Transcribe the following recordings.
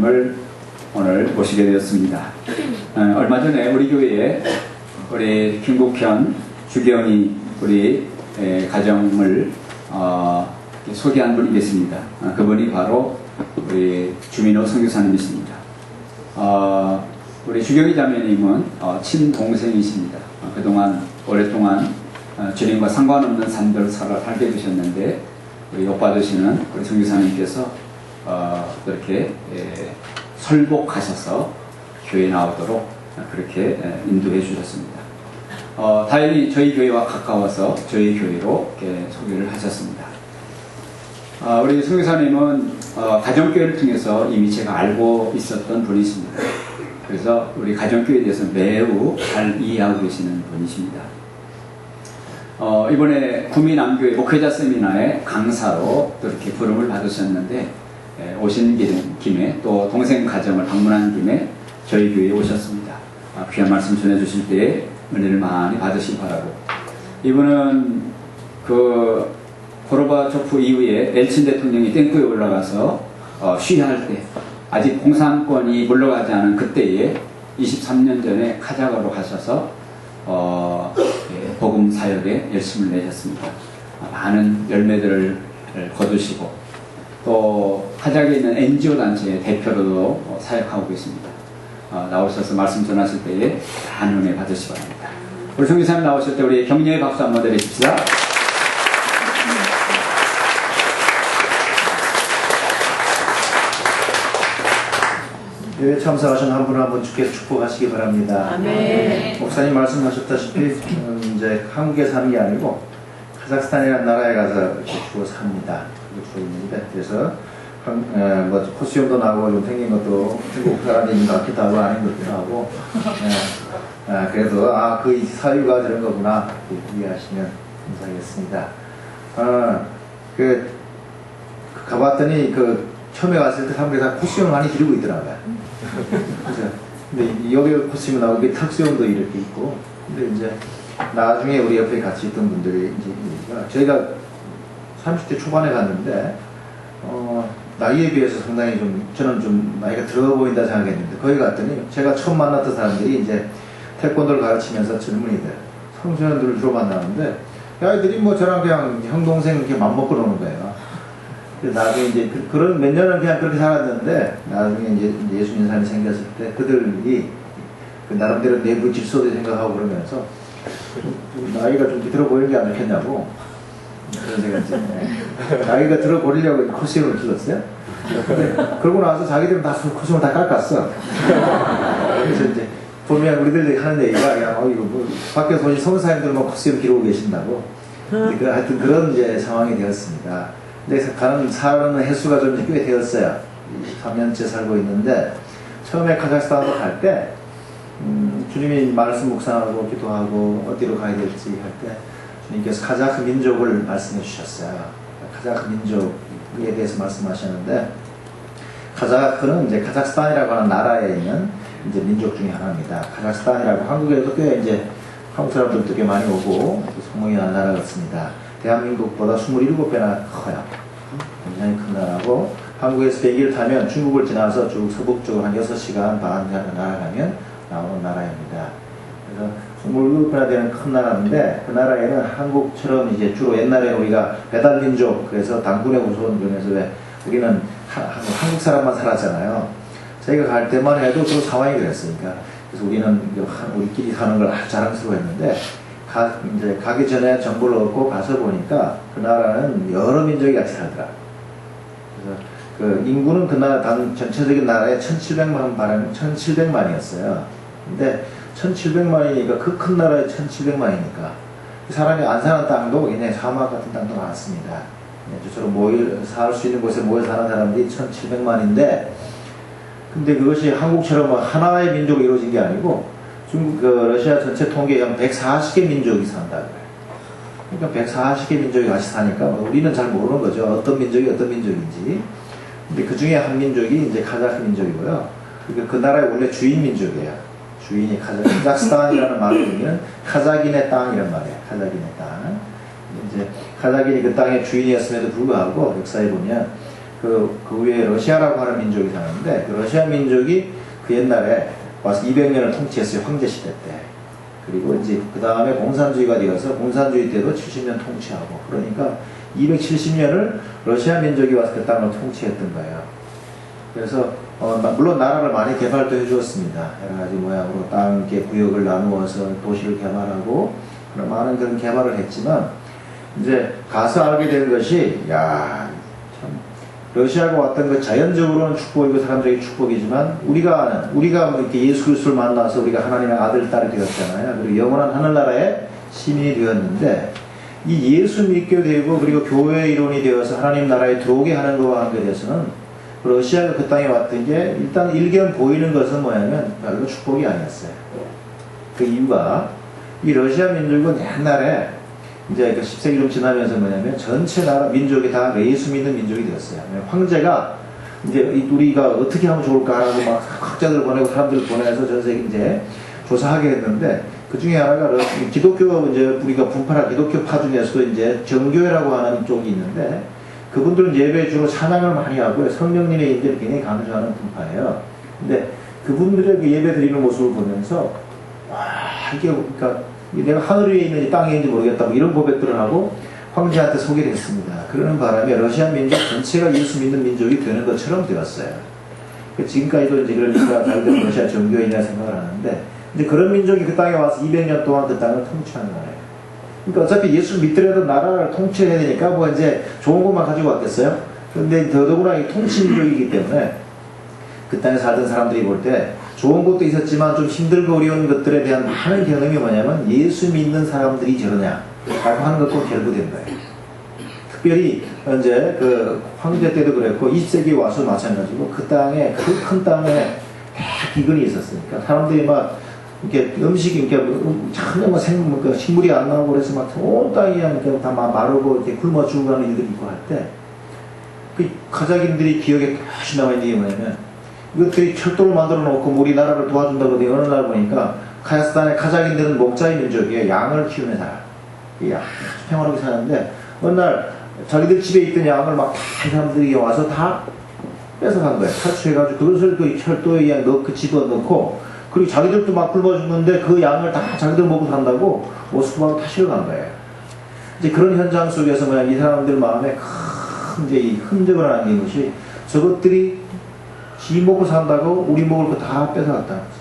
목사님을 오늘 모시게 되었습니다. 얼마 전에 우리 교회에 우리 김국현 주경이 우리 가정을 소개한 분이 계십니다. 그분이 바로 우리 주민호 선교사님이십니다. 우리 주경이 자매님은 친동생이십니다. 그동안 오랫동안 주님과 상관없는 삶들을 살게 되셨는데 우리 오빠 되시는 우리 선교사님께서 그렇게 설복하셔서 교회에 나오도록 그렇게 인도해 주셨습니다. 다행히 저희 교회와 가까워서 저희 교회로 이렇게 소개를 하셨습니다. 우리 선교사님은 가정교회를 통해서 이미 제가 알고 있었던 분이십니다. 그래서 우리 가정교회에 대해서 매우 잘 이해하고 계시는 분이십니다. 이번에 구미남교회 목회자 세미나에 강사로 또 이렇게 부름을 받으셨는데 오신 김에 또 동생 가정을 방문한 김에 저희 교회에 오셨습니다. 귀한 말씀 전해주실 때에 은혜를 많이 받으시기 바라고, 이분은 그 고르바초프 이후에 엘친 대통령이 땡크에 올라가서 시위할 때 아직 공산권이 물러가지 않은 그때에 23년 전에 카자흐로 가셔서 복음 사역에 열심을 내셨습니다. 많은 열매들을 거두시고 또 카자흐에 있는 NGO 단체의 대표로도 사역하고 계십니다. 나오셔서 말씀 전하실 때에 많은 은혜 받으시기 바랍니다. 우리 선교사님 나오실 때 우리 격려의 박수 한번 드리십시다. 예배 참석하신 한 분 한 분 주께서 축복하시기 바랍니다. 아멘. 목사님 말씀하셨다시피 이제 한국에 사는 게 아니고 카자흐스탄이라는 나라에 가서 이렇게 주로 삽니다. 주로 있는데, 그래서 뭐 코스염도 나고 좀 생긴 것도 중국 사람인 것 같기도 하고 아닌 것 같기도 하고, 그래도 그 사유가 저런 거구나 이해하시면 감사하겠습니다. 가봤더니 처음에 갔을 때 사람들이 다 코스염을 많이 기르고 있더라고요. 그래서 근데 여기 코스염이 나오고 여기 턱수염도 이렇게 있고, 근데 이제 나중에 우리 옆에 같이 있던 분들이 이제 저희가 30대 초반에 갔는데 나이에 비해서 상당히 저는 좀 나이가 들어 보인다 생각했는데, 거기 갔더니 제가 처음 만났던 사람들이 이제 태권도를 가르치면서 젊은이들, 청소년들을 주로 만나는데 아이들이 뭐 저랑 그냥 형 동생 이렇게 맘먹고 노는 거예요. 나중에 이제 그런 몇 년은 그냥 그렇게 살았는데, 나중에 이제 예수님 삶이 생겼을 때 그들이 나름대로 내부 질서도 생각하고 그러면서 나이가 좀 들어 보이는 게 아니겠냐고 그런 생각이. 나이가 들어 보이려고 코스염을 길렀어요. 그러고 나서 자기들은 다 코스염을 다 깎았어. 그래서 이제 보면 우리들이 하는 얘기가 이거 뭐 밖에서 보니 선교사님들은 뭐 코스염 기르고 계신다고. 하여튼 그런 이제 상황이 되었습니다. 근데 가는 사는 횟수가 좀 꽤 되었어요. 3년째 살고 있는데, 처음에 카자흐스탄으로 갈 때 주님이 말씀 묵상하고 기도하고 어디로 가야 될지 할 때 주님께서 카자흐 민족을 말씀해 주셨어요. 카자흐 민족에 대해서 말씀하셨는데, 카자흐는 이제 카자흐스탄이라고 하는 나라에 있는 이제 민족 중에 하나입니다. 카자흐스탄이라고 한국에도 꽤 이제 한국 사람들도 꽤 많이 오고 소문이 난 나라 같습니다. 대한민국보다 27배나 커요. 굉장히 큰 나라고, 한국에서 비행기를 타면 중국을 지나서 쭉 서북쪽으로 한 6시간 반 날아가면 나오는 나라입니다. 그래서 27배나 되는 큰 나라인데, 그 나라에는 한국처럼 이제 주로 옛날에 우리가 배달민족, 그래서 당군의 후손 그러면서 왜 우리는 한국 사람만 살았잖아요. 저희가 갈 때만 해도 그 상황이 그랬으니까. 그래서 우리는 우리끼리 사는 걸 아주 자랑스러워했는데, 이제 가기 전에 정보를 얻고 가서 보니까 그 나라는 여러 민족이 같이 살더라. 그래서 그 인구는 그 나라 전체적인 나라에 1700만이었어요. 근데 1700만이니까 그 큰 나라에 1700만이니까 사람이 안 사는 땅도 굉장히 사막 같은 땅도 많습니다. 저처럼 살 수 있는 곳에 모여 사는 사람들이 1700만인데, 근데 그것이 한국처럼 하나의 민족으로 이루어진 게 아니고 러시아 전체 통계에 한 140개 민족이 산다고요. 그러니까 140개 민족이 같이 사니까 우리는 잘 모르는 거죠. 어떤 민족이 어떤 민족인지. 근데 그 중에 한 민족이 이제 카자흐 민족이고요. 그러니까 그 나라의 원래 주인 민족이에요. 주인이 카자흐스탄이라는 말의 의미는 카자긴의 땅이란 말이에요. 카자긴의 땅. 이제 카자긴이 그 땅의 주인이었음에도 불구하고 역사에 보면 그 위에 러시아라고 하는 민족이 사는데, 그 러시아 민족이 그 옛날에 와서 200년을 통치했어요. 황제 시대 때. 그리고 이제 그 다음에 공산주의가 되어서 공산주의 때도 70년 통치하고, 그러니까 270년을 러시아 민족이 와서 그 땅을 통치했던 거예요. 그래서 물론 나라를 많이 개발도 해주었습니다. 여러 가지 모양으로 땅 이렇게 구역을 나누어서 도시를 개발하고 그런 많은 그런 개발을 했지만, 이제 가서 알게 된 것이, 야, 참 러시아가 왔던 그 자연적으로는 축복이고 사람들에게 축복이지만, 우리가 뭐 이렇게 예수 그리스도를 만나서 우리가 하나님의 아들 딸이 되었잖아요. 그리고 영원한 하늘나라의 시민이 되었는데, 이 예수 믿게 되고 그리고 교회의 일원이 되어서 하나님 나라에 들어오게 하는 것과 관계돼서는 러시아가 그 땅에 왔던 게 일단 일견 보이는 것은 뭐냐면 별로 축복이 아니었어요. 그 이유가, 이 러시아 민족은 옛날에 이제 그 10세기 좀 지나면서 뭐냐면 전체 나라 민족이 다 예수 믿는 민족이 되었어요. 황제가 이제 우리가 어떻게 하면 좋을까 하고 막 학자들 보내고 사람들 보내서 전 세계 이제 조사하게 했는데, 그 중에 하나가 기독교, 이제 우리가 분파라 기독교파 중에서도 이제 정교회라고 하는 쪽이 있는데, 그분들은 예배 주로 찬양을 많이 하고요. 성령님의 인재를 굉장히 강조하는 분파예요. 근데 그분들의 그 예배 드리는 모습을 보면서, 와, 이게, 그러니까 내가 하늘 위에 있는지 땅에 있는지 모르겠다, 뭐 이런 고백들을 하고 황제한테 소개를 했습니다. 그러는 바람에 러시아 민족 전체가 예수 믿는 민족이 되는 것처럼 되었어요. 지금까지도 이제 그러니까 자기들 러시아 정교인이라 생각을 하는데, 이제 그런 민족이 그 땅에 와서 200년 동안 그 땅을 통치하는 거예요. 그러니까 어차피 예수 믿더라도 나라를 통치해야 되니까 뭐 이제 좋은 것만 가지고 왔겠어요? 그런데 더더구나 이 통치 민족이기 때문에 그 땅에 살던 사람들이 볼 때 좋은 것도 있었지만 좀 힘들고 어려운 것들에 대한 많은 경험이 뭐냐면, 예수 믿는 사람들이 저러냐 라고 하는 것도 결부된 거예요. 특별히 이제 그 황제 때도 그랬고 20세기에 와서 마찬가지고, 그 땅에, 그 큰 땅에 다 기근이 있었으니까 사람들이 막 이렇게 음식이 이렇게 전혀 뭐 식물이 안 나오고 그래서 막 온 땅이 그냥 다 마르고 이렇게 굶어 죽어가는 일들이 있고 할 때, 그 가자긴들이 기억에 다시 남아있는 게 뭐냐면, 이것들이 철도를 만들어 놓고 우리나라를 도와준다고 어느 날 보니까 카자흐스탄의 가자긴들은 목자의 민족이에요. 양을 키우는 사람. 양 평화롭게 사는데, 어느 날 자기들 집에 있던 양을 막 다 사람들이 와서 다 뺏어간 거예요. 탈취해가지고 그것을 그 철도에 집어넣고, 그리고 자기들도 막 굶어 죽는데 그 양을 다 자기들 먹고 산다고 모스크바로 다 실어간 거예요. 이제 그런 현장 속에서 뭐야, 이 사람들 마음에 큰 이제 이 흔적을 남긴 것이, 저것들이 지 먹고 산다고 우리 먹을 거 다 뺏어갔다는 거지.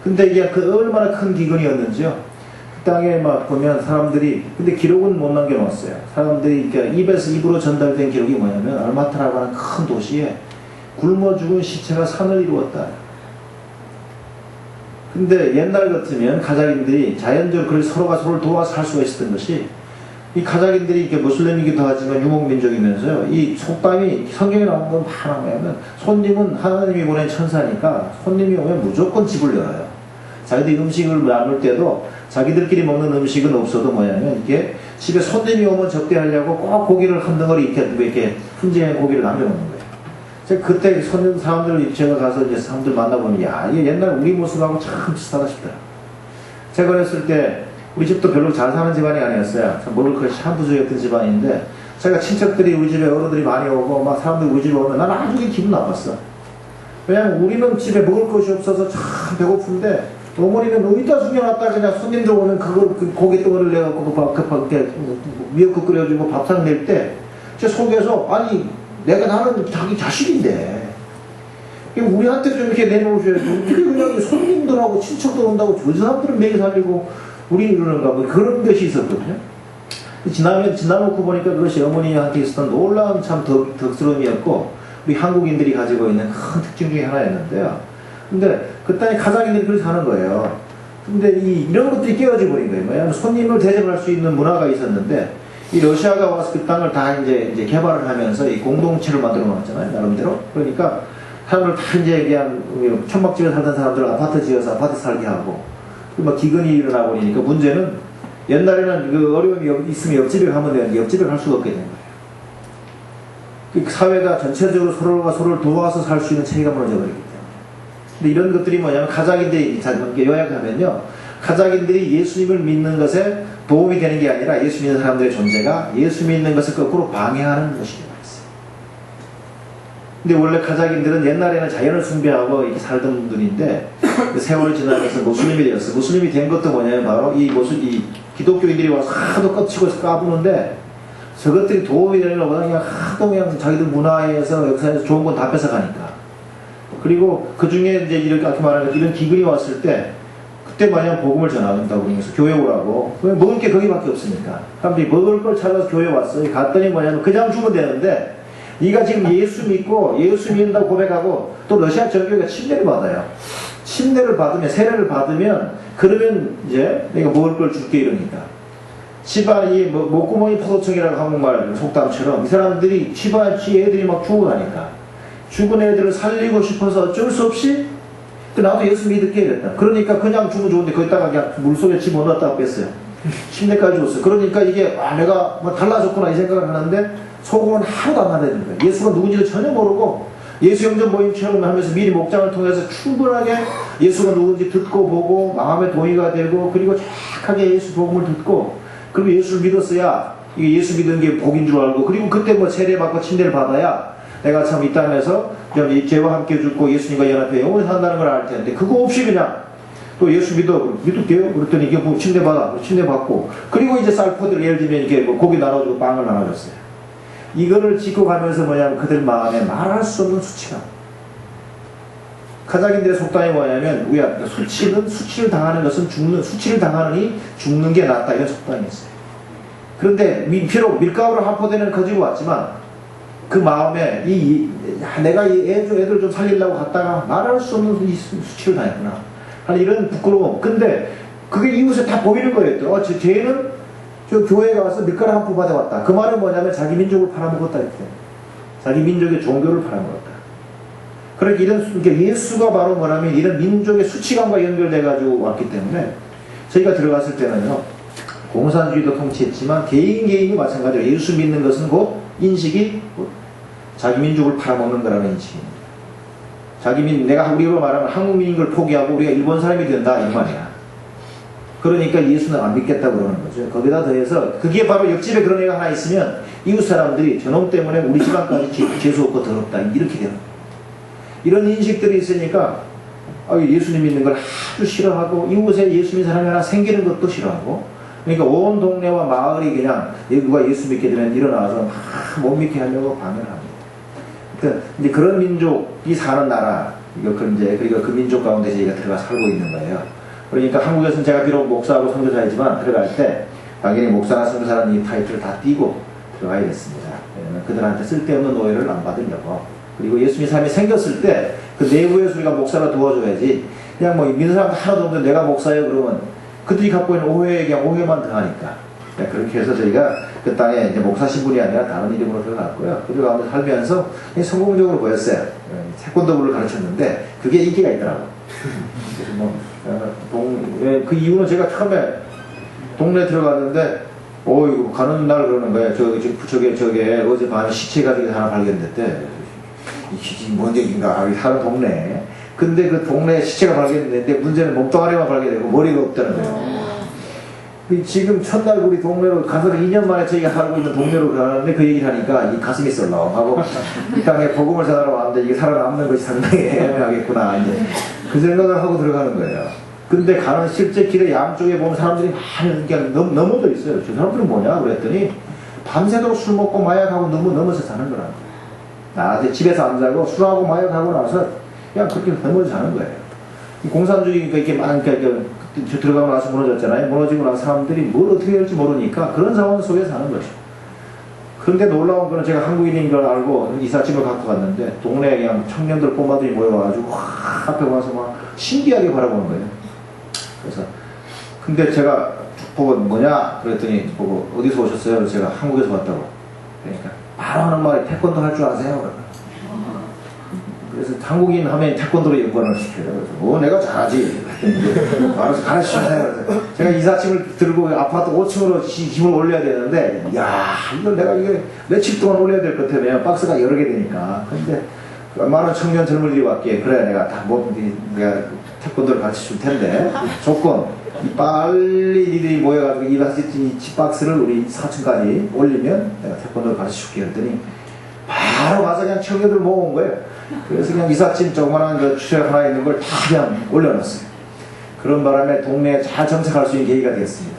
근데 이게 그 얼마나 큰 기근이었는지요. 그 땅에 막 보면 사람들이, 근데 기록은 못 남겨놓았어요. 사람들이 그러니까 입에서 입으로 전달된 기록이 뭐냐면, 알마타라고 하는 큰 도시에 굶어 죽은 시체가 산을 이루었다. 근데 옛날 같으면 가자긴들이 자연적으로 서로가 서로를 도와서 살 수가 있었던 것이, 이 가자긴들이 이렇게 무슬림이기도 하지만 유목민족이면서요, 이 속담이 성경에 나온 건 하나 뭐냐면, 손님은 하나님이 보낸 천사니까 손님이 오면 무조건 집을 열어요. 자기들이 음식을 나눌 때도 자기들끼리 먹는 음식은 없어도 뭐냐면, 이게 집에 손님이 오면 접대하려고 꼭 고기를 한 덩어리 이렇게 훈제한 고기를 남겨놓는 거예요. 제가 그때 사람들, 제가 가서 이제 사람들 만나보면, 야, 이게 옛날 우리 모습하고 참 비슷하다 싶더라. 제가 그랬을 때, 우리 집도 별로 잘 사는 집안이 아니었어요. 먹을 것이 참 부족했던 집안인데, 제가 친척들이 우리 집에 어른들이 많이 오고, 막 사람들이 우리 집에 오면 나는 아주 기분 나빴어. 왜냐면 우리는 집에 먹을 것이 없어서 참 배고픈데, 어머니는 어디다 숨겨놨다 그냥 손님들 오면 그 고기 덩어리를 내갖고 미역국 끓여주고 밥상 낼 때, 제 속에서, 아니, 나는 자기 자식인데, 우리한테 좀 이렇게 내놓으셔야지. 그냥 손님들하고 친척들 온다고 저 사람들은 먹여 살리고, 우리는 이러는가, 뭐 그런 것이 있었거든요. 지나놓고 보니까 그것이 어머니한테 있었던 놀라운 참 덕스러움이었고, 우리 한국인들이 가지고 있는 큰 특징 중에 하나였는데요. 근데 그 땅에 가자긴들이 그렇게 사는 거예요. 근데 이런 것들이 깨어져 버린 거예요. 왜냐하면 손님을 대접할 수 있는 문화가 있었는데, 이 러시아가 와서 그 땅을 다 이제 개발을 하면서 이 공동체를 만들어 놓았잖아요, 나름대로. 그러니까 사람들 다 이제 그냥 천막집에 살던 사람들 아파트 지어서 아파트 살게 하고, 막 기근이 일어나고 그러니까 문제는, 옛날에는 그 어려움이 있으면 옆집에 가면 되는데 옆집에 갈 수가 없게 된 거예요. 그 사회가 전체적으로 서로가 서로를 도와서 살 수 있는 체계가 무너져 버리기 때문에. 근데 이런 것들이 뭐냐면, 가자긴들이, 요약하면요, 가자긴들이 예수님을 믿는 것에 도움이 되는 게 아니라 예수 믿는 사람들의 존재가 예수 믿는 것을 거꾸로 방해하는 것이 되어 있어요. 근데 원래 카자흐인들은 옛날에는 자연을 숭배하고 이렇게 살던 분들인데 세월이 지나면서 모슬림이 되었어. 모슬림이 된 것도 뭐냐면 바로 이 기독교인들이 와서 하도 껍치고 까부는데 저것들이 도움이 되는 것보다 그냥 하도 그냥 자기들 문화에서 역사에서 좋은 건 다 뺏어가니까. 그리고 그 중에 이제 이렇게 아까 말하는 이런 기근이 왔을 때 그때 마냥 복음을 전한다고 그러면서 교회 오라고. 먹을 게 거기밖에 없으니까. 사람들이 먹을 걸 찾아서 교회 왔어요. 갔더니 뭐냐면 그냥 주면 되는데 네가 지금 예수 믿고 예수 믿는다고 고백하고 또 러시아 정교회가 침례를 받아요. 침례를 받으면 세례를 받으면 그러면 이제 내가 먹을 걸 줄게 이러니까. 집안이 목구멍이 포도청이라고 한국말 속담처럼 이 사람들이 집안 애들이 막 죽어가니까 죽은 애들을 살리고 싶어서 어쩔 수 없이 나도 예수 믿을게 이랬다. 그러니까 그냥 주면 좋은데 거기다가 그냥 물속에 집어넣었다가 뺐어요. 침례까지 줬어요. 그러니까 이게 내가 뭐 달라졌구나 이 생각을 하는데 속으로는 하나도 안 나대는 거예요. 예수가 누군지도 전혀 모르고 예수 영접 모임처럼 하면서 미리 목장을 통해서 충분하게 예수가 누군지 듣고 보고 마음에 동의가 되고 그리고 정확하게 예수 복음을 듣고 그리고 예수를 믿었어야 이게 예수 믿는 게 복인 줄 알고 그리고 그때 뭐 세례받고 침례를 받아야 내가 참 이 땅에서 죄와 함께 죽고 예수님과 연합해 영원히 산다는 걸 알 텐데 그거 없이 그냥 또 예수 믿을게요. 그랬더니 이게 뭐 침례받아. 침례받고 그리고 이제 쌀포들 예를 들면 이렇게 뭐 고기 나눠주고 빵을 나눠줬어요. 이거를 짓고 가면서 뭐냐면 그들 마음에 말할 수 없는 수치감. 카자흐인들의 속담이 뭐냐면 우리가 수치를 당하는 것은 수치를 당하느니 죽는 게 낫다 이런 속담이 있어요. 그런데 비록 밀가루를 한 포대는 가지고 왔지만 그 마음에 내가 이 애들 좀 살리려고 갔다가 말할 수 없는 이 수치를 당했구나 하는 이런 부끄러움. 근데 그게 이웃에 다 보이는 거예요. 쟤는 저 교회에 가서 밀가루 한 포 받아왔다. 그 말은 뭐냐면 자기 민족을 팔아먹었다 이렇게. 자기 민족의 종교를 팔아먹었다. 그러니까 예수가 바로 뭐냐면 이런 민족의 수치감과 연결돼가지고 왔기 때문에 저희가 들어갔을 때는요 공산주의도 통치했지만 개인이 마찬가지로 예수 믿는 것은 곧 인식이 자기 민족을 팔아먹는 거라는 인식입니다. 내가 우리로 말하면 한국민인 걸 포기하고 우리가 일본 사람이 된다 이 말이야. 그러니까 예수는 안 믿겠다고 그러는 거죠. 거기다 더해서 그게 바로 옆집에 그런 애가 하나 있으면 이웃 사람들이 저놈 때문에 우리 집안까지 재수 없고 더럽다 이렇게 되는 거예요. 이런 인식들이 있으니까 예수님 믿는 걸 아주 싫어하고 이웃에 예수 믿는 사람이 하나 생기는 것도 싫어하고 그러니까 온 동네와 마을이 그냥 누가 예수 믿게 되면 일어나서 못 믿게 하려고 방해를 합니다. 그러니까 이제 그런 민족이 사는 나라 그러니까 그 민족 가운데 저희가 들어가 살고 있는 거예요. 그러니까 한국에서는 제가 비록 목사하고 선교사이지만 들어갈 때 당연히 목사나 선교사라는 이 타이틀을 다 띄고 들어가야 됐습니다. 왜냐면 그들한테 쓸데없는 오해를 안 받으려고. 그리고 예수님의 삶이 생겼을 때 그 내부에서 우리가 목사로 도와줘야지 그냥 뭐 믿는 사람 하나도 없는데 내가 목사예요 그러면 그들이 갖고 있는 오해만 더하니까 그렇게 해서 저희가 그 땅에 이제 목사 신분이 아니라 다른 이름으로 들어갔고요. 그들 가운데 살면서 성공적으로 보였어요. 태권도부를 가르쳤는데 그게 인기가 있더라고요. 그래서 그 이유는 제가 처음에 동네 들어갔는데 이거 가는 날 그러는 거예요. 저게 어제 밤에 시체가 하나 발견됐대. 이게 뭔 얘기인가 사는 동네에. 근데 그 동네에 시체가 발견됐는데 문제는 몸뚱아리만 발견되고 머리가 없다는 거예요. 지금 첫날 우리 동네로 가서 2년 만에 저희가 살고 있는 동네로 가는데 그 얘기를 하니까 이 가슴이 썰렁하고 이 땅에 복음을 전하러 왔는데 이게 살아남는 것이 상당히 애매하겠구나 이제 그 생각을 하고 들어가는 거예요. 근데 가는 실제 길에 양쪽에 보면 사람들이 많이 그냥 넘어져 있어요. 저 사람들은 뭐냐 그랬더니 밤새도록 술 먹고 마약하고 넘어서 사는 거라는 거예요. 나한테 집에서 안 자고 술하고 마약하고 나서 그냥 그렇게 넘어져 사는 거예요. 공산주의가 이렇게 저 들어가고 나서 무너졌잖아요. 무너지고 나서 사람들이 뭘 어떻게 해야 할지 모르니까 그런 상황 속에 사는 거죠. 그런데 놀라운 거는 제가 한국인인 걸 알고 이삿짐을 갖고 갔는데 동네에 그냥 청년들 꼬마들이 모여와가지고 앞에 와서 막 신기하게 바라보는 거예요. 그래서 근데 제가 보고 뭐냐 그랬더니 보고 어디서 오셨어요? 그래서 제가 한국에서 왔다고. 그러니까 바로 하는 말이 태권도 할 줄 아세요? 그래서 한국인 하면 태권도로 연관을 시켜요. 그래서 내가 잘하지. 알아서 가르쳐주세요. 제가 이삿짐을 들고 아파트 5층으로 짐을 올려야 되는데 이걸 내가 이게 며칠 동안 올려야 될 것 같으면 박스가 여러 개 되니까. 근데 많은 청년 젊은이들이 왔기에 그래 내가 내가 태권도를 가르쳐줄 텐데 조건 빨리 니들이 모여가지고 이 박스를 우리 4층까지 올리면 내가 태권도를 가르쳐줄게 했더니 바로 가서 그냥 청년들 모은 거예요. 그래서 그냥 이삿짐 조그만한 그 추억 하나 있는 걸 다 그냥 올려놨어요. 그런 바람에 동네에 잘 정착할 수 있는 계기가 되었습니다.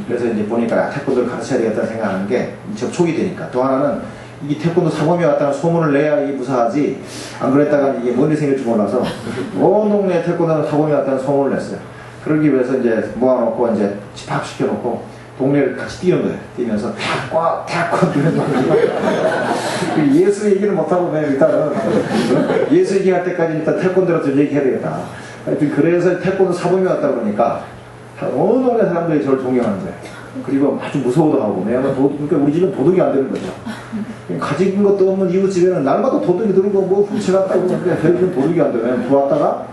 그래서 이제 보니까 태권도를 가르쳐야 되겠다는 생각하는 게 접촉이 되니까. 또 하나는 이 태권도 사범이 왔다는 소문을 내야 이게 무사하지, 안 그랬다가 이게 뭔 일이 생길 줄 몰라서 온 동네에 태권도 사범이 왔다는 소문을 냈어요. 그러기 위해서 이제 모아놓고 이제 집합시켜놓고 동네를 같이 뛰는 거예요. 뛰면서 탁 뛰면서 예수 얘기는 못하고 그냥 일단은 예수 얘기할 때까지 일단 태권도로 좀 얘기해야 되겠다. 하여튼 그래서 태권도 사범이 왔다 그러니까 온 동네 사람들이 저를 존경하는 거예요. 그리고 아주 무서워도 하고, 왜냐면 그러니까 우리 집은 도둑이 안 되는 거죠. 가진 것도 없는 이웃집에는 날마다 도둑이 들고 뭐 훔쳐갔다고 그러는데 저희 집은 도둑이 안 돼요. 왜냐면 들어왔다가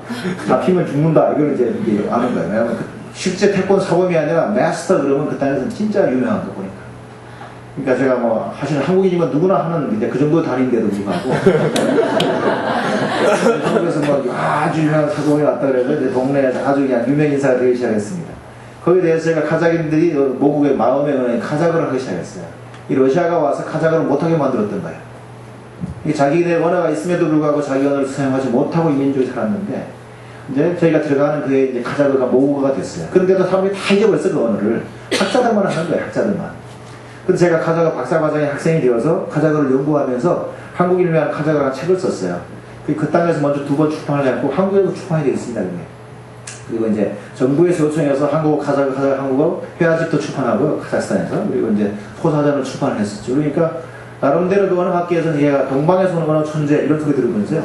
잡히면 죽는다. 이걸 이제 이게 아는 거예요. 왜냐면 실제 태권 사범이 아니라 마스터 그러면 그 땅에서는 진짜 유명한 거 보니까. 그러니까 제가 뭐 사실 한국인이면 누구나 하는 이제 그 정도 다니는데도 불구하고 한국에서 뭐 아주 유명한 사범이 왔다 그래서 이제 동네에서 아주 그냥 유명 인사가 되기 시작했습니다. 거기에 대해서 제가 카자흐인들이 모국의 마음에 카자흐를 하기 시작했어요. 이 러시아가 와서 카자흐를 못하게 만들었던 거예요. 자기네 언어가 있음에도 불구하고 자기 언어를 사용하지 못하고 이 민족이 살았는데, 이제 저희가 들어가는 그게 이제 카자흐가 모국어가 됐어요. 그런데도 사람들이 다 잊어버렸어요, 그 언어를. 학자들만 하는 거예요, 학자들만. 그래서 제가 카자흐 박사과정의 학생이 되어서 카자흐를 연구하면서 한국인을 위한 카자흐라는 책을 썼어요. 그 땅에서 먼저 2번 출판을 했고, 한국에도 출판이 되었습니다, 그게. 그리고 이제 정부에서 요청해서 한국어, 카자흐, 한국어 회화집도 출판하고, 카자흐스탄에서. 그리고 이제 포사전을 출판을 했었죠. 그러니까 나름대로 그 언어학계에서는 얘가 동방에서 오는 언어 천재 이런 소리 들으면서요.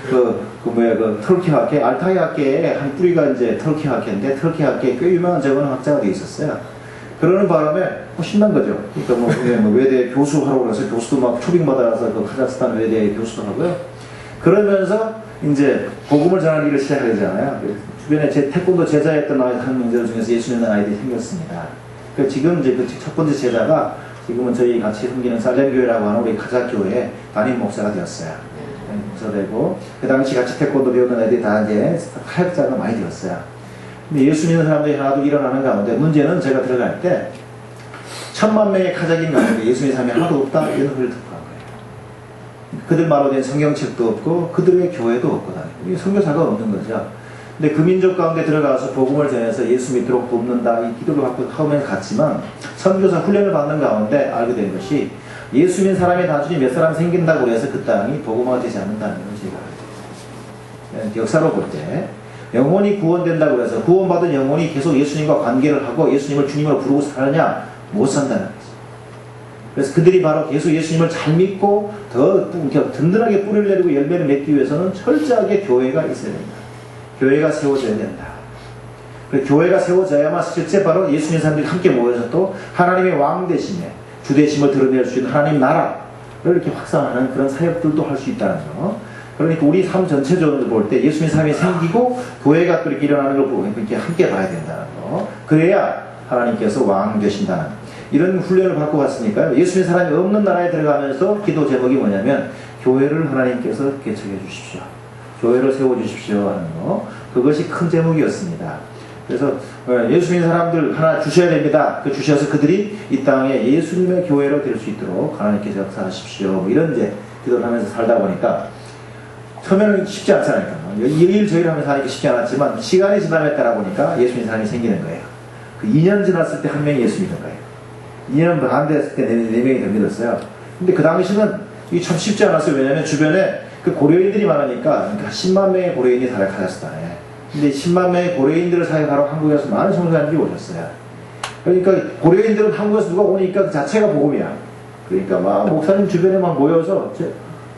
그 터키 학계, 알타이 학계의 한 뿌리가 이제 터키 학계인데, 터키 학계에 꽤 유명한 언어학자가 되어 있었어요. 그러는 바람에 신난 거죠. 그러니까 뭐 외대 교수하라고 해서 교수도 막 초빙받아서 그 카자흐스탄 외대 교수도 하고요. 그러면서 이제 복음을 전하는 일을 시작하게 되잖아요. 주변에 제 태권도 제자였던 한 명들 중에서 예수 믿는 아이들이 생겼습니다. 그러니까 지금 이제 그 첫 번째 제자가 지금은 저희 같이 섬기는 살렘교회라고 하는 우리 카자흐교회 담임 목사가 되었어요. 목사 되고, 그 당시 같이 태권도 배우던 애들이 다 이제 사역자가 많이 되었어요. 근데 예수 믿는 사람들이 하나도 일어나는 가운데, 문제는 제가 들어갈 때 1000만 명의 카자흐인 가운데 예수 믿는 사람이 하나도 없다, 이런 소리를 듣고 간 거예요. 그들말로 된 성경책도 없고 그들의 교회도 없거든요. 선교사가 없는 거죠. 근데 그 민족 가운데 들어가서 복음을 전해서 예수 믿도록 돕는다, 이 기도를 받고 처음에는 갔지만 선교사 훈련을 받는 가운데 알게 된 것이, 예수 믿는 사람이 단순히 몇 사람 생긴다고 해서 그 땅이 복음화가 되지 않는다는 걸 제가 알게 돼요. 역사로 볼 때 영혼이 구원된다고 해서 구원받은 영혼이 계속 예수님과 관계를 하고 예수님을 주님으로 부르고 살느냐? 못 산다는 거죠. 그래서 그들이 바로 계속 예수님을 잘 믿고 더 든든하게 뿌리를 내리고 열매를 맺기 위해서는 철저하게 교회가 있어야 된다. 교회가 세워져야 된다. 교회가 세워져야만 실제 바로 예수 믿는 사람들이 함께 모여서 또 하나님의 왕 대신에 주 대심을 드러낼 수 있는 하나님 나라를 이렇게 확산하는 그런 사역들도 할 수 있다는 거. 그러니까 우리 삶 전체적으로 볼 때 예수 믿는 사람이 생기고 교회가 그렇게 일어나는 걸 보고 이렇게 함께 봐야 된다는 거. 그래야 하나님께서 왕 되신다는 이런 훈련을 받고 갔으니까요. 예수 믿는 사람이 없는 나라에 들어가면서 기도 제목이 뭐냐면, 교회를 하나님께서 개척해 주십시오. 교회를 세워주십시오 하는 거. 그것이 큰 제목이었습니다. 그래서 예수 믿는 사람들 하나 주셔야 됩니다. 그 주셔서 그들이 이 땅에 예수님의 교회로 될 수 있도록 하나님께서 역사하십시오. 뭐 이런 이제 기도를 하면서 살다 보니까 처음에는 쉽지 않잖아요. 일 저일 하면서 하니까 쉽지 않았지만 시간이 지남에 따라 보니까 예수 믿는 사람이 생기는 거예요. 그 2년 지났을 때 한 명이 예수 믿는 거예요. 2년 반 됐을 때 4명이 더 믿었어요. 근데 그 당시는 이게 참 쉽지 않았어요. 왜냐하면 주변에 그 고려인들이 많으니까, 그러니까 10만 명의 고려인이 살아 카자흐스탄에. 근데 10만 명의 고려인들을 사역하러 한국에서 많은 선교사님들이 오셨어요. 그러니까 고려인들은 한국에서 누가 오니까 그 자체가 복음이야. 그러니까 막 목사님 주변에 막 모여서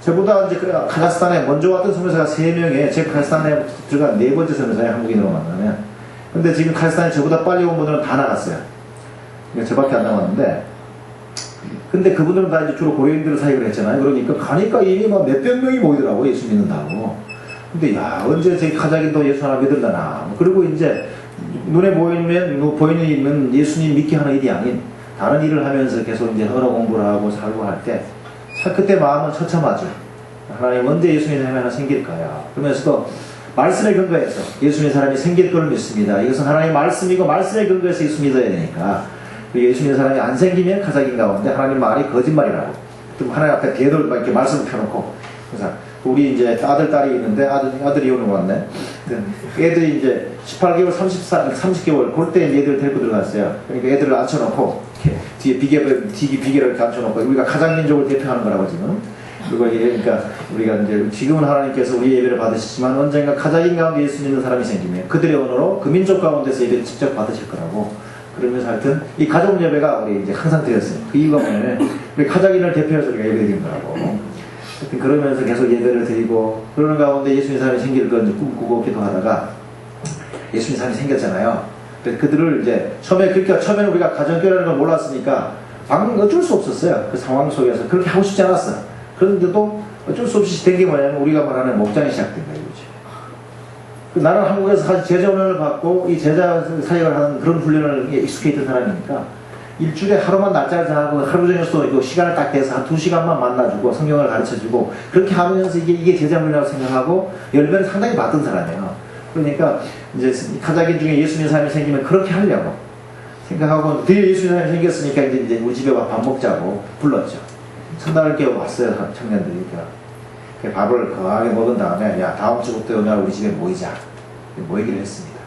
저보다 이제 카자흐스탄에 먼저 왔던 선교사가 3명에, 제 카자흐스탄에 들어간 4번째 선교사예요, 한국인으로 만나면. 근데 지금 카자흐스탄에 저보다 빨리 온 분들은 다 나갔어요. 그러니까 저밖에 안 남았는데, 근데 그분들은 다 이제 주로 고려인들을 사역을 했잖아요. 그러니까 가니까 이미 막 몇백 명이 모이더라고, 예수 믿는다고. 근데 야, 언제 저기 카자흐인도 예수 하나 믿을라나. 그리고 이제 눈에 보이는 예수님 믿게 하는 일이 아닌 다른 일을 하면서 계속 이제 언어 공부를 하고 살고 할 때, 그때 마음은 처참하죠. 하나님 언제 예수 믿는 사람이 하나 생길까요? 그러면서도 말씀에 근거해서 예수 믿는 사람이 생길 걸 믿습니다. 이것은 하나님의 말씀이고 말씀에 근거해서 예수 믿어야 되니까. 예수 믿는 사람이 안 생기면 카자흐인 가운데 하나님 말이 거짓말이라고 또 하나님 앞에 대들 막 이렇게 말씀을 펴놓고, 그래서 우리 이제 딸이 있는데 아들이 오늘 왔네. 애들이 이제 18개월, 30개월 그때 애들 데리고 들어갔어요. 그러니까 애들을 앉혀놓고 뒤에 비계를 이렇게 앉혀놓고 우리가 가장민족을 대표하는 거라고 지금. 그리고 그러니까 우리가 이제 지금은 하나님께서 우리 예배를 받으시지만 언젠가 가장인 가운데 예수 믿는 사람이 생기면 그들의 언어로 그 민족 가운데서 예배를 직접 받으실 거라고. 그러면서 하여튼 이 가족 예배가 우리 이제 항상 드렸어요. 그 이유가 뭐냐면 우리 가장인을 대표해서 우리가 예배 드리는 거라고. 하여튼 그러면서 계속 예배를 드리고 그러는 가운데 예수 믿는 사람이 생길 걸 꿈꾸고 기도하다가 예수 믿는 사람이 생겼잖아요. 그래서 그들을 이제 처음에는 우리가 가정교회라는 걸 몰랐으니까 방금 어쩔 수 없었어요. 그 상황 속에서 그렇게 하고 싶지 않았어. 그런데도 어쩔 수 없이 된 게 뭐냐면 우리가 말하는 목장이 시작된 거예요. 나는 한국에서 사실 제자 훈련을 받고 이 제자 사역을 하는 그런 훈련을 익숙해 있던 사람이니까 일주일에 하루만 날짜를 정하고 하루 종일 또 시간을 딱 대서 한 2시간만 만나주고 성경을 가르쳐주고 그렇게 하면서 이게 제자 훈련이라고 생각하고 열매를 상당히 받던 사람이에요. 그러니까 이제 가자긴 중에 예수 믿는 사람이 생기면 그렇게 하려고 생각하고 드디어 예수 믿는 사람이 생겼으니까 이제 우리 집에 밥 먹자고 불렀죠. 첫날을 깨워 왔어요. 청년들이. 밥을 거하게 먹은 다음에 야 다음 주부터 오늘 우리 집에 모이기로 했습니다.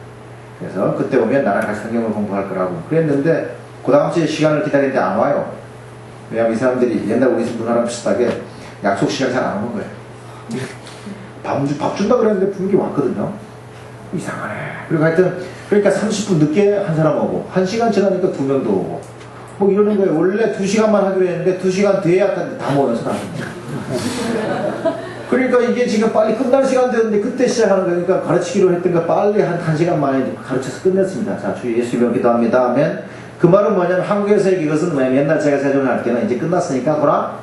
그래서 그때 오면 나랑 같이 성경을 공부할 거라고 그랬는데 그 다음 주에 시간을 기다리는데 안 와요. 왜냐면 이 사람들이 옛날 우리 집 문화랑 비슷하게 약속 시간에 잘 안 오는 거예요. 밥 준다 그랬는데 분위기 왔거든요. 이상하네. 그리고 하여튼 그러니까 30분 늦게 한 사람 오고 1시간 지나니까 2명도 오고 뭐 이러는 거예요. 원래 2시간만 하기로 했는데 2시간 돼야 다 모여서 나는 거예요. 그러니까 이게 지금 빨리 끝날 시간 되는데 그때 시작하는 거니까 가르치기로 했던 거 빨리 한 1시간 만에 가르쳐서 끝냈습니다. 자, 주 예수 이름 기도합니다 하면 그 말은 뭐냐면 한국에서 이것은 뭐냐면 옛날 제가 세존을 할 때는 이제 끝났으니까 돌아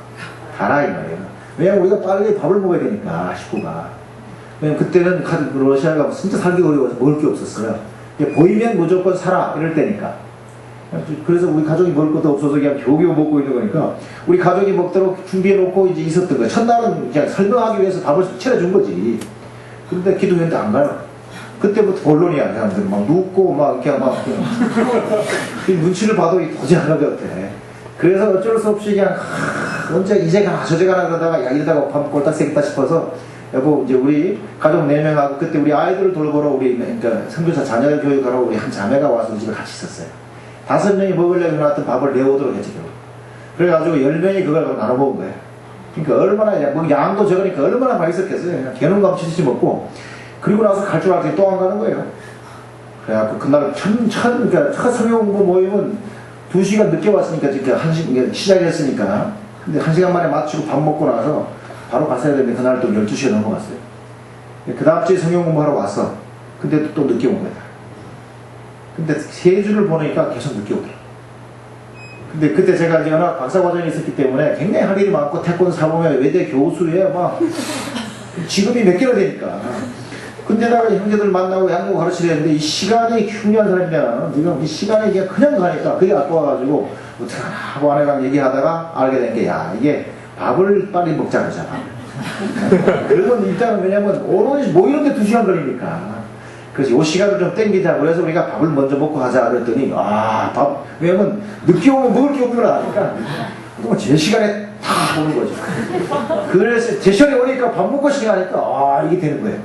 가라 이 말이에요. 왜냐면 우리가 빨리 밥을 먹어야 되니까 식구가. 왜냐면 그때는 러시아가 진짜 살기 어려워서 먹을 게 없었어요. 보이면 무조건 살아 이럴 때니까. 그래서 우리 가족이 먹을 것도 없어서 그냥 겨우겨우 먹고 있는 거니까 우리 가족이 먹도록 준비해놓고 이제 있었던 거예요. 첫날은 그냥 설명하기 위해서 밥을 차려준 거지. 그런데 기도했는데 안 가요. 그때부터 본론이야. 사람들은 막 눕고 막 이렇게 막 눈치를 봐도 도저히 안 하거든. 그래서 어쩔 수 없이 그냥 언제 이제 가나 저제 가나 그러다가 야 이러다가 밥 꼴딱 새겠다 싶어서 여보 이제 우리 가족 4명하고 그때 우리 아이들을 돌보러 우리 그러니까 선교사 자녀 교육하러 우리 한 자매가 와서 우리 집에 같이 있었어요. 5명이 먹으려고 해놨던 밥을 내오도록 했죠. 그래가지고 10명이 그걸 나눠 먹은 거예요. 그러니까 얼마나 뭐 양도 적으니까 얼마나 맛있었겠어요. 개는 감치듯이 먹고 그리고 나서 갈 줄 알았더니 또 안 가는 거예요. 그래갖고 그날 그러니까 첫 성경공부 모임은 2시간 늦게 왔으니까 지금 시작했으니까 근데 1시간 만에 마치고 밥 먹고 나서 바로 갔어야 되는데 그날 또 12시가 넘어갔어요. 그 다음 주에 성경공부하러 왔어. 근데 또 늦게 온 거야. 근데 3주를 보니까 계속 늦게 오더라고요. 근데 그때 제가 이제 워낙 박사과정이 있었기 때문에 굉장히 할 일이 많고 태권 사범에 외대 교수에 막 직업이 몇 개나 되니까. 근데다가 형제들 만나고 양국 가르치려 했는데 이 시간이 흉흉한 사람이잖아. 네가 이 시간이 그냥 가니까 그게 아까워가지고 어떡하나 하고 아내랑 얘기하다가 알게 된 게 야 이게 밥을 빨리 먹자 그러잖아. 그러면 일단은 왜냐면 오로지 모이는데 2시간 걸리니까. 그래서 요 시간을 좀 땡기자. 그래서 우리가 밥을 먼저 먹고 하자 그랬더니 밥 왜냐면 늦게 오면 먹을 게 없구나 하니까 제 시간에 다 오는 거죠. 그래서 제 시간에 오니까 밥 먹고 시간하니까 이게 되는 거예요.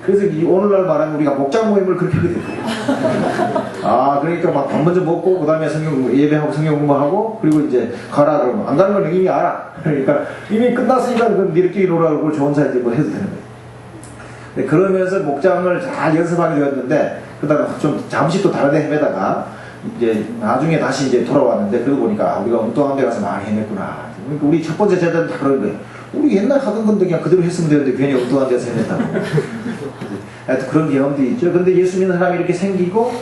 그래서 오늘날 말하면 우리가 목장 모임을 그렇게 하게 됐어요. 그러니까 막 밥 먼저 먹고 그 다음에 예배하고 성경 공부하고 그리고 이제 가라 그러면 안 가는 건 이미 알아. 그러니까 이미 끝났으니까 니들끼리 놀아고 좋은 사이들 뭐 해도 되는 거예요. 그러면서 목장을 잘 연습하게 되었는데 그다음에 좀 잠시 또 다른 데 헤매다가 이제 나중에 다시 이제 돌아왔는데 그러고 보니까 우리가 엉뚱한 데 가서 많이 헤맸구나. 그러니까 우리 첫 번째 제자는 다 그런 거예요. 우리 옛날 하던 건데 그냥 그대로 했으면 되는데 괜히 엉뚱한 데서 헤맸다고. 하여튼 그런 경험도 있죠. 근데 예수 믿는 사람이 이렇게 생기고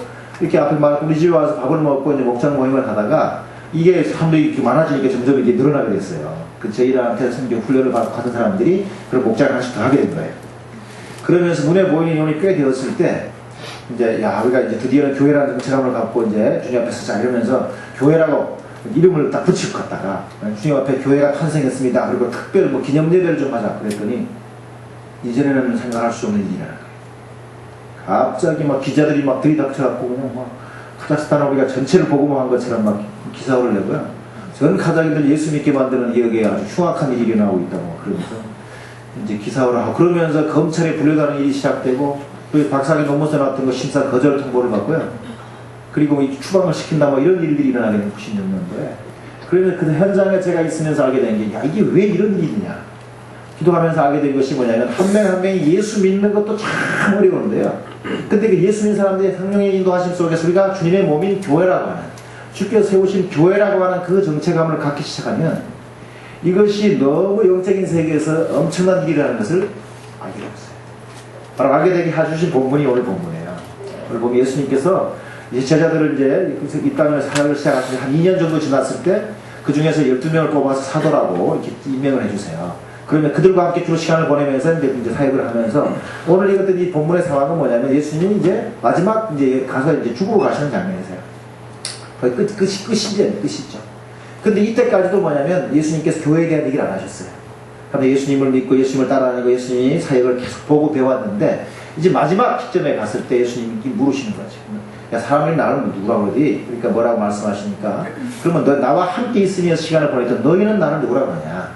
이렇게 앞에 우리 집에 와서 밥을 먹고 이제 목장 모임을 하다가 이게 사람들이 이렇게 많아지니까 점점 이게 늘어나게 됐어요. 그 저희들한테 성경 훈련을 받고 하던 사람들이 그런 목장을 하나씩 더 하게 된 거예요. 그러면서 문에 모이는 인원이 꽤 되었을 때 이제 우리가 이제 드디어 교회라는 정체감을 갖고 이제 주님 앞에 서자 이러면서 교회라고 이름을 딱 붙이고 갔다가 주님 앞에 교회가 탄생했습니다. 그리고 특별 기념 예배를 좀 하자 그랬더니 이전에는 생각할 수 없는 일이 일어난 거예요. 갑자기 기자들이 들이닥쳐갖고 그냥 카자흐스탄 우리가 전체를 보고만 한 것처럼 기사를 내고요. 전 가장들 예수 믿게 만드는 여기에 아주 흉악한 일이 일어나고 있다고 그러면서 이제 기사를 하고 그러면서 검찰에 불려다는 일이 시작되고 또 박사학위 논문서 나왔던 거 심사 거절 통보를 받고요. 그리고 추방을 시킨다 뭐 이런 일들이 일어나게 된 96년도에 그러면 그 현장에 제가 있으면서 알게 된 게 야 이게 왜 이런 일이냐 기도하면서 알게 된 것이 뭐냐면 한 명 한 명이 예수 믿는 것도 참 어려운데요. 근데 그 예수 믿는 사람들의 성령의 인도하심 속에서 우리가 주님의 몸인 교회라고 하는 주께서 세우신 교회라고 하는 그 정체감을 갖기 시작하면 이것이 너무 영적인 세계에서 엄청난 일이라는 것을 알게 되었어요. 바로 알게 되게 해주신 본문이 오늘 본문이에요. 오늘 보면 예수님께서 이제 제자들을 이제 이 땅을 사역을 시작하신 한 2년 정도 지났을 때 그 중에서 12명을 뽑아서 사도라고 이렇게 임명을 해주세요. 그러면 그들과 함께 주로 시간을 보내면서 이제 사역을 하면서 오늘 읽었던 이 본문의 상황은 뭐냐면 예수님이 이제 마지막 이제 가서 이제 죽으러 가시는 장면이세요. 거의 끝이죠. 근데 이때까지도 뭐냐면 예수님께서 교회에 대한 얘기를 안 하셨어요. 그런데 예수님을 믿고 예수님을 따라다니고 예수님이 사역을 계속 보고 배웠는데 이제 마지막 시점에 갔을 때 예수님이 물으시는 거죠. 야, 사람이 나를 누구라고 그러지? 그러니까 뭐라고 말씀하시니까 그러면 너 나와 함께 있으면서 시간을 보냈던 너희는 나를 누구라고 하냐?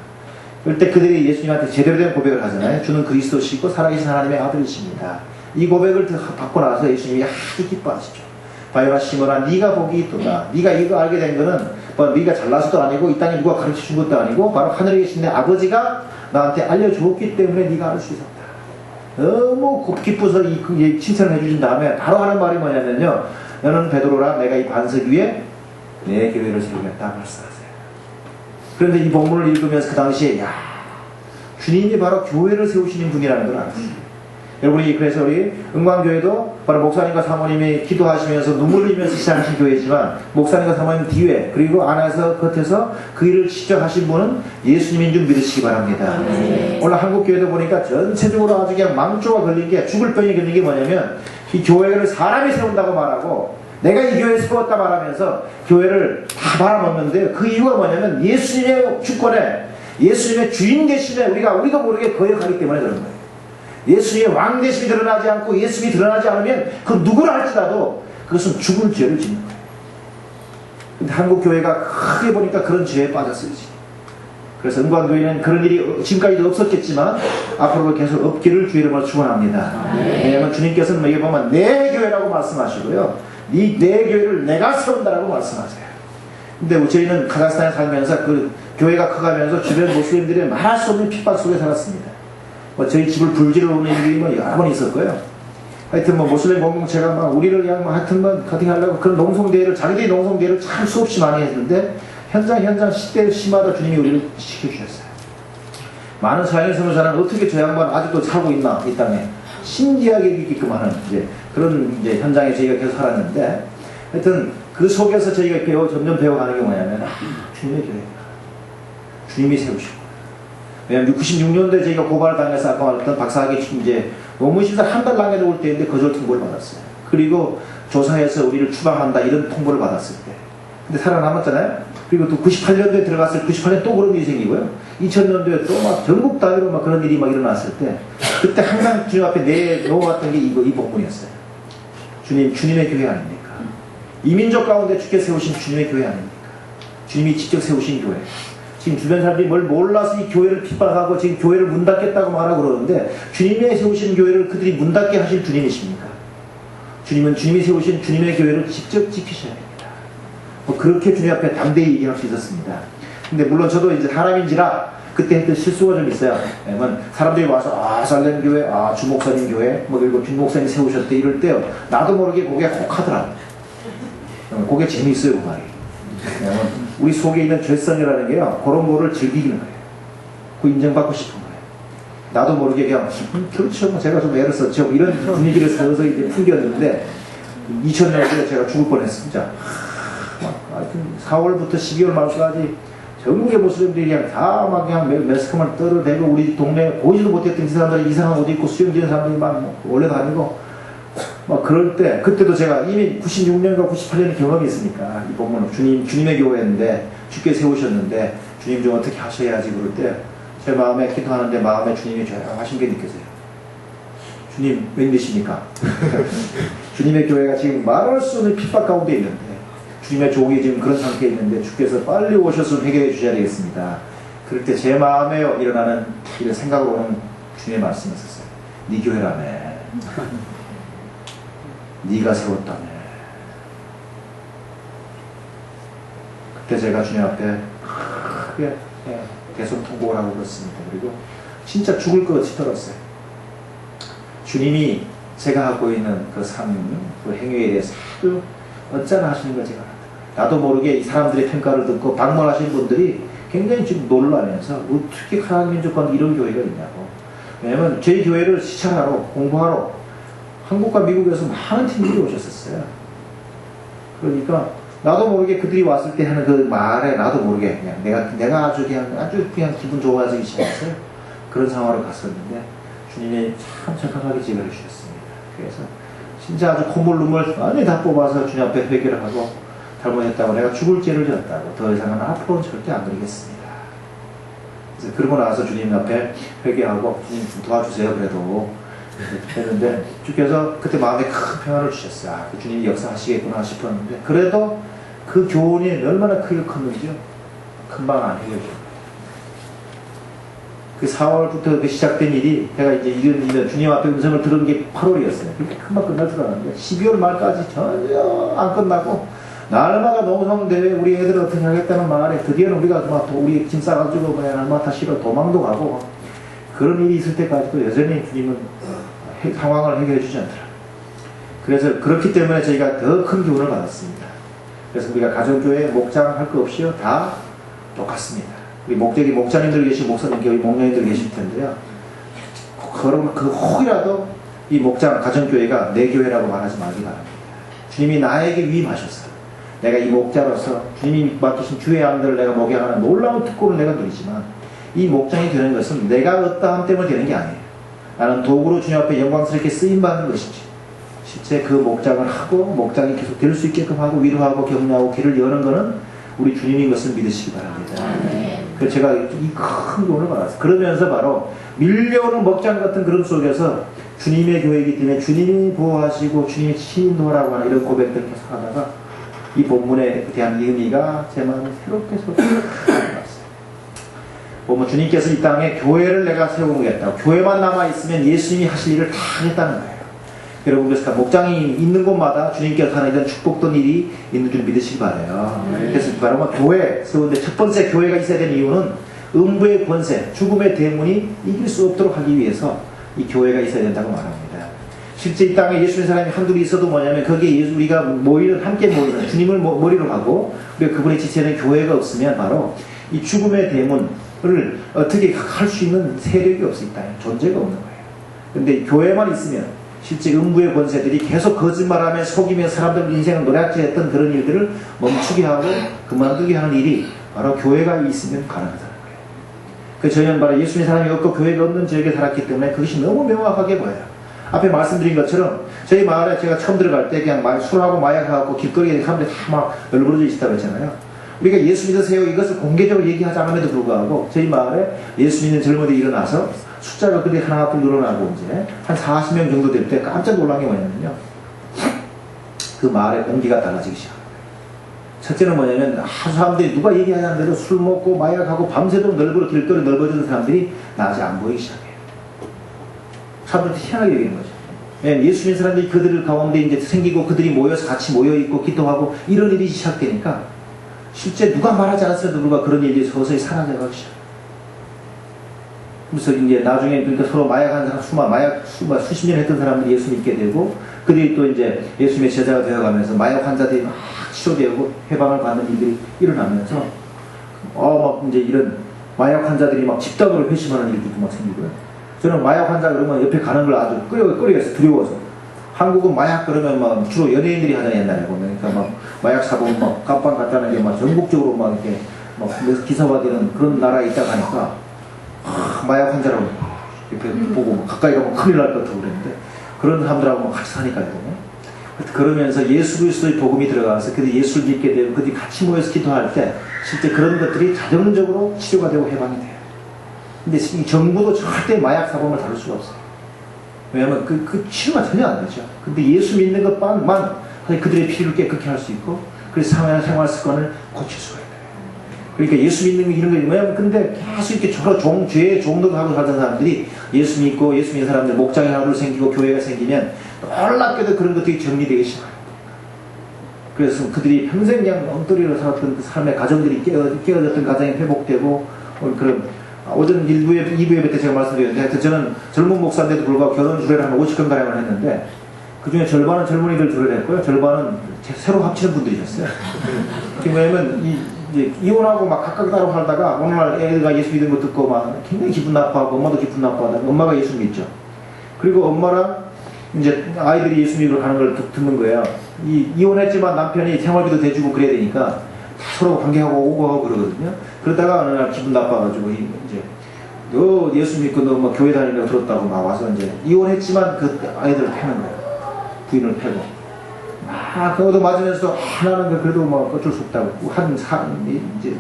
그럴 때 그들이 예수님한테 제대로 된 고백을 하잖아요. 주는 그리스도시고 살아계신 하나님의 아들이십니다. 이 고백을 받고 나서 예수님이 아주 기뻐하시죠. 바요나 시몬아 네가 복이 있도다. 네가 이거 알게 된 거는 뭐 네가 잘나서도 아니고 이 땅에 누가 가르쳐 준 것도 아니고 바로 하늘에 계신 내 아버지가 나한테 알려주었기 때문에 네가 알 수 있었다. 너무 기뻐서 이 칭찬을 해주신 다음에 바로 하는 말이 뭐냐면요. 너는 베드로라 내가 이 반석 위에 내 교회를 세우겠다 말씀하세요. 그런데 이 본문을 읽으면서 그 당시에 야 주님이 바로 교회를 세우시는 분이라는 걸 알았어요. 여러분이 그래서 우리 은광교회도 바로 목사님과 사모님이 기도하시면서 눈물 흘리면서 시작하신 교회지만 목사님과 사모님 뒤에 그리고 안에서 겉에서 그 일을 시작하신 분은 예수님인 줄 믿으시기 바랍니다. 오늘 한국교회도 보니까 전체적으로 아주 그냥 망조가 걸린 게 죽을 병이 걸린 게 뭐냐면 이 교회를 사람이 세운다고 말하고 내가 이 교회에 세웠다 말하면서 교회를 다 말아먹는데 그 이유가 뭐냐면 예수님의 주권에 예수님의 주인 되심에 우리도 모르게 거역하기 때문에 그런 거예요. 예수님의 왕 되심이 드러나지 않고 예수님이 드러나지 않으면 그 누구를 할지라도 그것은 죽을 죄를 짓는 거예요. 근데 한국 교회가 크게 보니까 그런 죄에 빠졌어요. 그래서 은광교회는 그런 일이 지금까지도 없었겠지만 앞으로도 계속 없기를 주 이름으로 축원합니다. 왜냐하면 주님께서는 여기 보면 내 교회라고 말씀하시고요. 내 교회를 내가 세운다라고 말씀하세요. 근데 저희는 카자흐스탄에 살면서 그 교회가 커가면서 주변 모슬림들이 말할 수 없는 핍박 속에 살았습니다. 저희 집을 불지를 오는 일이 여러 번 있었고요. 하여튼 모슬림 공동체가 우리를 그냥 하여튼 카팅하려고 그런 농성대회를 자기들이 농성대회를 참 수없이 많이 했는데 현장 시대 시마다 주님이 우리를 시켜주셨어요. 많은 서양인 선교사는 어떻게 저 양반 아직도 살고 있나 이 땅에 신기하게 여기게끔 하는 그런 현장에 저희가 계속 살았는데 하여튼 그 속에서 저희가 점점 배워가는 게 뭐냐면 주님의 교회다. 주님이 세우시고 왜냐하면 96년도에 저희가 고발을 당해서 아까 말했던 박사학위 논문 심사 한 달 남겨도 올 때인데 거절 통보를 받았어요. 그리고 조사해서 우리를 추방한다 이런 통보를 받았을 때 근데 살아남았잖아요. 그리고 또 98년도에 들어갔을 때 98년 또 그런 일이 생기고요. 2000년도에 또 전국 단위로 그런 일이 일어났을 때 그때 항상 주님 앞에 내놓았던 게 이 본문이었어요. 주님의 교회 아닙니까? 이민족 가운데 주께 세우신 주님의 교회 아닙니까? 주님이 직접 세우신 교회. 지금 주변 사람들이 뭘 몰라서 이 교회를 핍박하고 지금 교회를 문 닫겠다고 말하고 그러는데 주님이 세우신 교회를 그들이 문 닫게 하실 주님이십니까? 주님은 주님이 세우신 주님의 교회를 직접 지키셔야 됩니다. 그렇게 주님 앞에 담대히 얘기할 수 있었습니다. 근데 물론 저도 이제 사람인지라 그때 했던 실수가 좀 있어요. 왜냐면 사람들이 와서 살렘 교회, 주목사님 교회, 그리고 김목사님 세우셨대 이럴 때요. 나도 모르게 그게 혹하더라고요. 그게 재미있어요, 그 말이. 우리 속에 있는 죄성이라는 게요, 그런 거를 즐기는 거예요. 그 인정받고 싶은 거예요. 나도 모르게 그냥, 그렇죠. 제가 좀 애를 썼죠. 이런 분위기를 서서 이제 풍겼는데, 2000년도에 제가 죽을 뻔했습니다. 하여튼 4월부터 12월 말까지 전국의 모슬림들이 그냥 매스컴을 떨어대고 우리 동네 보지도 못했던 이 사람들이 이상한 옷 입고 수영 지는 사람들이 원래 다니고 그럴 때 그때도 제가 이미 96년과 98년의 경험이 있으니까 이 본문은 주님의 교회인데 주께 세우셨는데 주님 좀 어떻게 하셔야지 그럴 때 제 마음에 기도하는데 마음에 주님이 조용하신 게 느껴져요. 주님 웬일이십니까? 주님의 교회가 지금 말할 수 없는 핍박 가운데 있는데 주님의 종이 지금 그런 상태에 있는데 주께서 빨리 오셔서 해결해 주셔야 되겠습니다. 그럴 때 제 마음에 일어나는 이런 생각으로 오는 주님의 말씀이 있었어요. 네 교회라며. 네가 세웠다며. 그때 제가 주님 앞에 크게 대성통곡을 하고 그렇습니다. 그리고 진짜 죽을 것 같이 떨었어요. 주님이 제가 하고 있는 그 삶, 그 행위에 대해서 아주 어쩌나 하시는 걸 제가 알았다. 나도 모르게 이 사람들의 평가를 듣고 방문하신 분들이 굉장히 지금 놀라면서 어떻게 하나님민족과 이런 교회가 있냐고. 왜냐면 저희 교회를 시찰하러 공부하러 한국과 미국에서 많은 팀들이 오셨었어요. 그러니까 나도 모르게 그들이 왔을 때 하는 그 말에 나도 모르게 그냥 내가 아주 그냥 기분 좋아서 있었어요. 그런 상황으로 갔었는데 주님이 참 적합하게 지혜를 주셨습니다. 그래서 진짜 아주 콧물 눈물 완전히 다 뽑아서 주님 앞에 회개를 하고 잘못했다고 내가 죽을 죄를 지었다고 더 이상은 앞으로는 절대 안 그러겠습니다. 그래서 그러고 나서 주님 앞에 회개하고 주님 좀 도와주세요 그래도 했는데 주께서 그때 마음에 큰 평안을 주셨어요. 아, 주님이 역사하시겠구나 싶었는데 그래도 그 교훈이 얼마나 크게 컸는지요. 금방 안 해결돼요. 그 4월부터 그 시작된 일이 제가 이제 이런 주님 앞에 음성을 들은 게 8월이었어요. 그렇게 금방 끝날 줄 알았는데 12월 말까지 전혀 안 끝나고 날마다 농성대회 우리 애들 어떻게 하겠다는 말에 드디어는 우리가 우리 짐 싸가지고 그냥 날마다 싫어 도망도 가고 그런 일이 있을 때까지도 여전히 주님은 상황을 해결해 주지 않더라. 그래서 그렇기 때문에 저희가 더 큰 교훈을 받았습니다. 그래서 우리가 가정교회 목장 할 거 없이요 다 똑같습니다. 우리 목자님들 계신 목사님, 목녀님들 계실 텐데요. 그러면 그 혹이라도 이 목장 가정교회가 내 교회라고 말하지 말기 바랍니다. 주님이 나에게 위임하셔서 내가 이 목자로서 주님이 맡기신 주의 양들을 내가 목양하는 놀라운 특권을 내가 누리지만 이 목장이 되는 것은 내가 어떠함 때문에 되는 게 아니에요. 나는 도구로 주님 앞에 영광스럽게 쓰임받는 것이지 실제 그 목장을 하고 목장이 계속 될 수 있게끔 하고 위로하고 격려하고 길을 여는 것은 우리 주님인 것을 믿으시기 바랍니다. 그래서 제가 이 큰 교훈을 받았어요. 그러면서 바로 밀려오는 먹장 같은 그런 속에서 주님의 교회이기 때문에 주님이 보호하시고 주님이 치인도하라고 하는 이런 고백들을 계속 하다가 이 본문에 대한 의미가 제 마음에 새롭게 들어왔어요. 보면 주님께서 이 땅에 교회를 내가 세우겠다고 교회만 남아있으면 예수님이 하실 일을 다 하겠다는 거예요. 여러분 그래서 목장이 있는 곳마다 주님께서 하는 이런 축복된 일이 있는 줄 믿으시기 바라요. 그래서 바로 교회 세우는데 첫 번째 교회가 있어야 되는 이유는 음부의 권세, 죽음의 대문이 이길 수 없도록 하기 위해서 이 교회가 있어야 된다고 말합니다. 실제 이 땅에 예수님 사람이 한둘이 있어도 뭐냐면 거기에 우리가 함께 모이는 주님을 머리로 하고 우리가 그분의 지체는 교회가 없으면 바로 이 죽음의 대문을 어떻게 할 수 있는 세력이 없습니다. 존재가 없는 거예요. 근데 교회만 있으면 실제 음부의 권세들이 계속 거짓말하며 속이며 사람들 인생을 노략질했던 그런 일들을 멈추게 하고 그만두게 하는 일이 바로 교회가 있으면 가능하다는 거예요. 그 저희는 바로 예수님 사람이 없고 교회가 없는 지역에 살았기 때문에 그것이 너무 명확하게 보여요. 앞에 말씀드린 것처럼 저희 마을에 제가 처음 들어갈 때 그냥 술하고 마약하고 길거리에 사람들이 다 막 널브러져 있다고 했잖아요. 우리가 예수 믿으세요 이것을 공개적으로 얘기하지 않음에도 불구하고 저희 마을에 예수 믿는 젊은이들이 일어나서 숫자가 그들이 하나 둘 늘어나고 이제 한 40명 정도 될 때 깜짝 놀란 게 뭐냐면요. 그 마을의 공기가 달라지기 시작합니다. 첫째는 뭐냐면 사람들이 누가 얘기하자는 대로 술 먹고 마약하고 밤새도록 길거리 넓어지는 사람들이 낮에 안 보이기 시작해요. 사람들이 희한하게 여기는 거죠. 예수 믿는 사람들이 그들 가운데 이제 생기고 그들이 모여서 같이 모여있고 기도하고 이런 일이 시작되니까 실제 누가 말하지 않았어도 누가 그런 일이 서서히 사라져가기 시작해요. 그래서 이제 나중에 그러니까 서로 마약한 사람, 수십 년 했던 사람들이 예수 믿게 되고 그들이 또 이제 예수님의 제자가 되어가면서 마약 환자들이 막 치료되고 해방을 받는 일들이 일어나면서 막 이제 이런 마약 환자들이 막 집단으로 회심하는 일들도 막 생기고요. 저는 마약 환자 그러면 옆에 가는 걸 아주 꺼려서 두려워서 한국은 마약 그러면 막 주로 연예인들이 하잖아요. 옛날에 보면 그러니까 막 마약 사범 막 깜빵 갔다는 게 막 전국적으로 막 이렇게 막 기사화되는 그런 나라에 있다가 하니까 마약 환자라고 옆에 보고 가까이 가면 큰일 날 것 같다고 그랬는데 그런 사람들하고 같이 사니까요. 그러면서 예수 그리스도의 복음이 들어가서 그들이 예수를 믿게 되고 그들이 같이 모여서 기도할 때 실제 그런 것들이 자동적으로 치료가 되고 해방이 돼요. 근데 정부도 절대 마약 사범을 다룰 수가 없어요. 왜냐하면 그 치료가 전혀 안 되죠. 근데 예수 믿는 것만 그들의 피를 깨끗게 할 수 있고 그래서 생활 습관을 고칠 수가 있다. 그러니까 예수 믿는 게 이런 거 뭐냐면 근데 계속 이렇게 죄의 종노릇하고 살던 사람들이 예수 믿고 예수 믿는 사람들 목장이 하나 생기고 교회가 생기면 놀랍게도 그런 것들이 정리되기 시작합니다. 그래서 그들이 평생 그냥 엉터리로 살았던 그 삶의 가정들이 깨어졌던 가정이 회복되고 그런 오전 2부 예배 때 제가 말씀드렸는데 하여튼 저는 젊은 목사인데도 불구하고 결혼 주례를 한 50건 가량을 했는데 그 중에 절반은 젊은이들 주례를 했고요. 절반은 새로 합치는 분들이셨어요. 그게 뭐냐면 이제 이혼하고 막 각각 따로 살다가 어느 날 애가 예수 믿는 거 듣고 막 굉장히 기분 나빠하고 엄마도 기분 나빠하다가 엄마가 예수 믿죠. 그리고 엄마랑 이제 아이들이 예수 믿으러 가는 걸 듣는 거예요. 이혼했지만 남편이 생활비도 대주고 그래야 되니까 서로 관계하고 오고 하고 그러거든요. 그러다가 어느 날 기분 나빠가지고 이제 너 예수 믿고 너 뭐 교회 다니려고 들었다고 막 와서 이제 이혼했지만 그 아이들을 패는 거예요. 부인을 패고. 그것도 맞으면서 하나는 그래도 뭐 어쩔 수 없다고 이제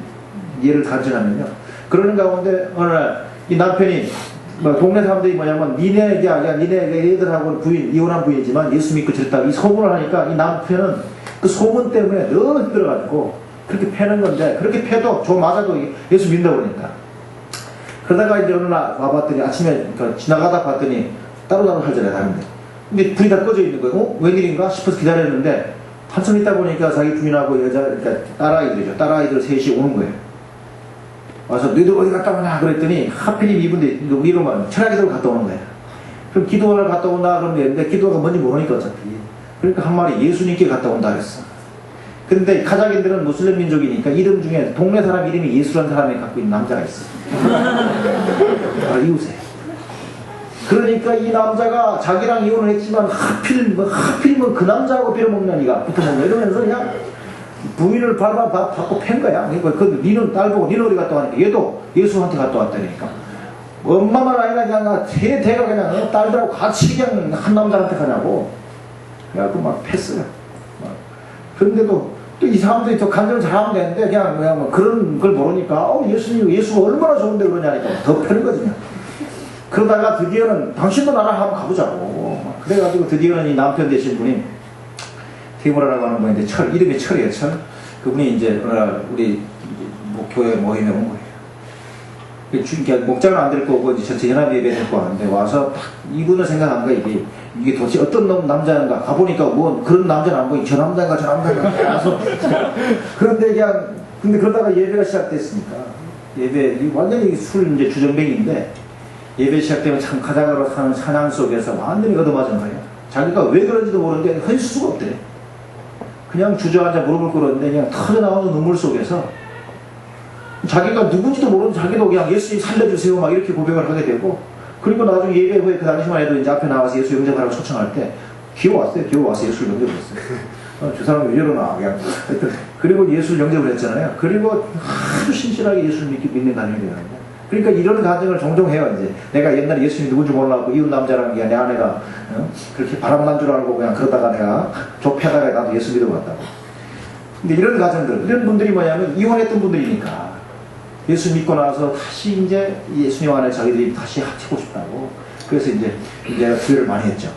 예를 단정하면요. 그러는 가운데 어느 날 이 남편이 뭐 동네 사람들이 뭐냐면 니네 애들하고 이혼한 부인이지만 예수 믿고 저랬다고 이 소문을 하니까 이 남편은 그 소문 때문에 너무 힘들어가지고 그렇게 패는 건데 그렇게 패도 저 맞아도 예수 믿는다고 그러니까 그러다가 이제 어느 날 와봤더니 아침에 지나가다 봤더니 따로따로 살잖아요 다른데 근데 불이 다 꺼져 있는 거예요. 웬일인가 싶어서 기다렸는데 한참 있다 보니까 자기 부인하고 그러니까 딸아이들 셋이 오는 거예요. 와서 너희들 어디 갔다 오냐 그랬더니 하필이면 이분들 우리로만 철학기도를 갔다 오는 거예요. 그럼 기도를 갔다 온다 그러면 되는데 기도가 뭔지 모르니까 어차피 그러니까 한 마리 예수님께 갔다 온다 그랬어. 근데 카자흐인들은 무슬림 민족이니까 이름 중에 동네 사람 이름이 예수라는 사람이 갖고 있는 남자가 있어. 바로 이웃에. 그러니까 이 남자가 자기랑 이혼을 했지만 하필이면 그 남자하고 빌어먹냐 니가 붙어먹냐 이러면서 그냥 부인을 받고 팬 거야. 그러니까 니는 딸 보고 니는 어디 갔다 왔니까 얘도 예수한테 갔다 왔다니까. 엄마만 아니라 그냥 세 대가 그냥 딸들하고 같이 그냥 한 남자한테 가냐고. 그래갖고 막 팼어요. 그런데도 또 이 사람들이 더 간절을 잘하면 되는데 그냥 뭐 그런 걸 모르니까 예수가 얼마나 좋은데 그러냐니까 더 패는 거지. 그러다가 드디어는 당신도 나랑 한번 가보자고. 그래가지고 드디어는 이 남편 되신 분이 티모라라고 하는 분인데 이름이 철이에요. 철. 그분이 이제 우리 교회 모임에 온 거예요. 목장은 안 될 거고 이제 전체 연합 예배 될 거 같은데 와서 딱 이분을 생각한 거야. 이게 도대체 어떤 남자인가 가보니까 뭐 그런 남자는 안 보이고 저 남자인가 가서 그런데 그냥 근데 그러다가 예배가 시작됐으니까 예배 완전히 술 이제 주정뱅이인데 예배 시작되면 참 가자가로 사는 찬양 속에서 완전히 얻어맞은 거예요. 자기가 왜 그런지도 모르는데 할 수가 없대. 그냥 주저앉아 무릎을 꿇었는데 그냥 터져나오는 눈물 속에서 자기가 누군지도 모르는 자기도 그냥 예수님 살려주세요 막 이렇게 고백을 하게 되고 그리고 나중에 예배 후에 그 당시만 해도 이제 앞에 나와서 예수 영접하라고 초청할 때 기어왔어요. 기어와서 예수를 영접을 했어요. 저 사람은 왜 이러나 그냥 그리고 예수를 영접을 했잖아요. 그리고 아주 신실하게 예수를 믿는 가정이 되는 거예요. 그러니까 이런 가정을 종종 해요. 이제 내가 옛날에 예수님이 누군지 몰라고 이웃 남자라는 게 내 아내가 그렇게 바람난 줄 알고 그냥 그러다가 내가 좁혀다가 나도 예수 믿어 봤다고. 근데 이런 가정들 이런 분들이 뭐냐면 이혼했던 분들이니까 예수 믿고 나서 다시 이제 예수님 안에 자기들이 다시 합치고 싶다고. 그래서 이제 기회를 많이 했죠.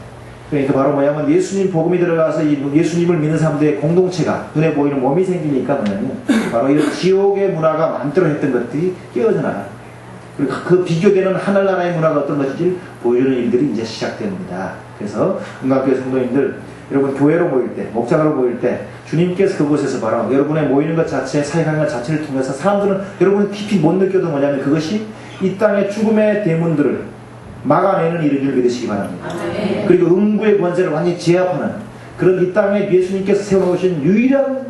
그러니까 바로 뭐냐면 예수님 복음이 들어가서 예수님을 믿는 사람들의 공동체가 눈에 보이는 몸이 생기니까 뭐냐면 바로 이런 지옥의 문화가 만들어 했던 것들이 깨어져 나가는 거예요. 그리고 그 비교되는 하늘나라의 문화가 어떤 것인지 보여주는 일들이 이제 시작됩니다. 그래서 은광교회 성도님들 여러분 교회로 모일 때 목장으로 모일 때 주님께서 그곳에서 바로 여러분의 모이는 것 자체 사역하는 것 자체를 통해서 사람들은 여러분은 깊이 못 느껴도 뭐냐면 그것이 이 땅의 죽음의 대문들을 막아내는 일을 믿으시기 바랍니다. 그리고 음부의 권세를 완전히 제압하는 그런 이 땅에 예수님께서 세워놓으신 유일한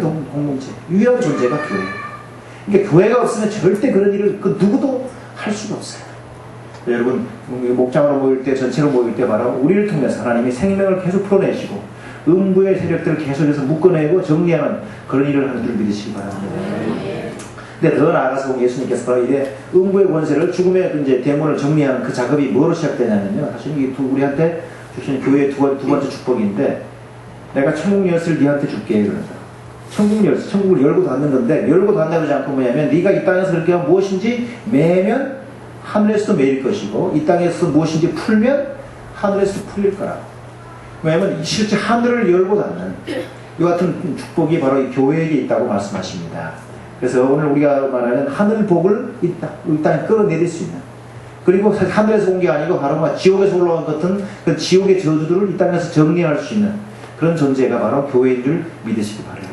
공동체 유일한 존재가 교회예요. 그러니까 교회가 없으면 절대 그런 일을 그 누구도 할 수가 없어요. 여러분 목장으로 모일 때 전체로 모일 때 바로 우리를 통해서 하나님이 생명을 계속 풀어내시고 음부의 세력들을 계속해서 묶어내고 정리하는 그런 일을 하는 줄 믿으시기 바랍니다. 근데 더 나아가서 보면 예수님께서 바로 이래 음부의 권세를 죽음의 이제 대문을 정리하는 그 작업이 뭐로 시작되냐면요. 사실 이게 우리한테 주신 교회의 두 번째 축복인데 내가 천국 열쇠를 네한테 줄게 그러면서 천국을 열고 닫는 건데 열고 닫는다고 하지 않고 뭐냐면 네가 이 땅에서 그렇게 하면 무엇인지 매면 하늘에서도 매일 것이고 이 땅에서 무엇인지 풀면 하늘에서도 풀릴 거라고. 왜냐하면 실제 하늘을 열고 닫는 이 같은 축복이 바로 이 교회에게 있다고 말씀하십니다. 그래서 오늘 우리가 말하는 하늘 복을 이 땅에 끌어내릴 수 있는, 그리고 사실 하늘에서 온 게 아니고 바로 지옥에서 올라온 같은 그 지옥의 저주들을 이 땅에서 정리할 수 있는 그런 존재가 바로 교회인 줄 믿으시기 바랍니다.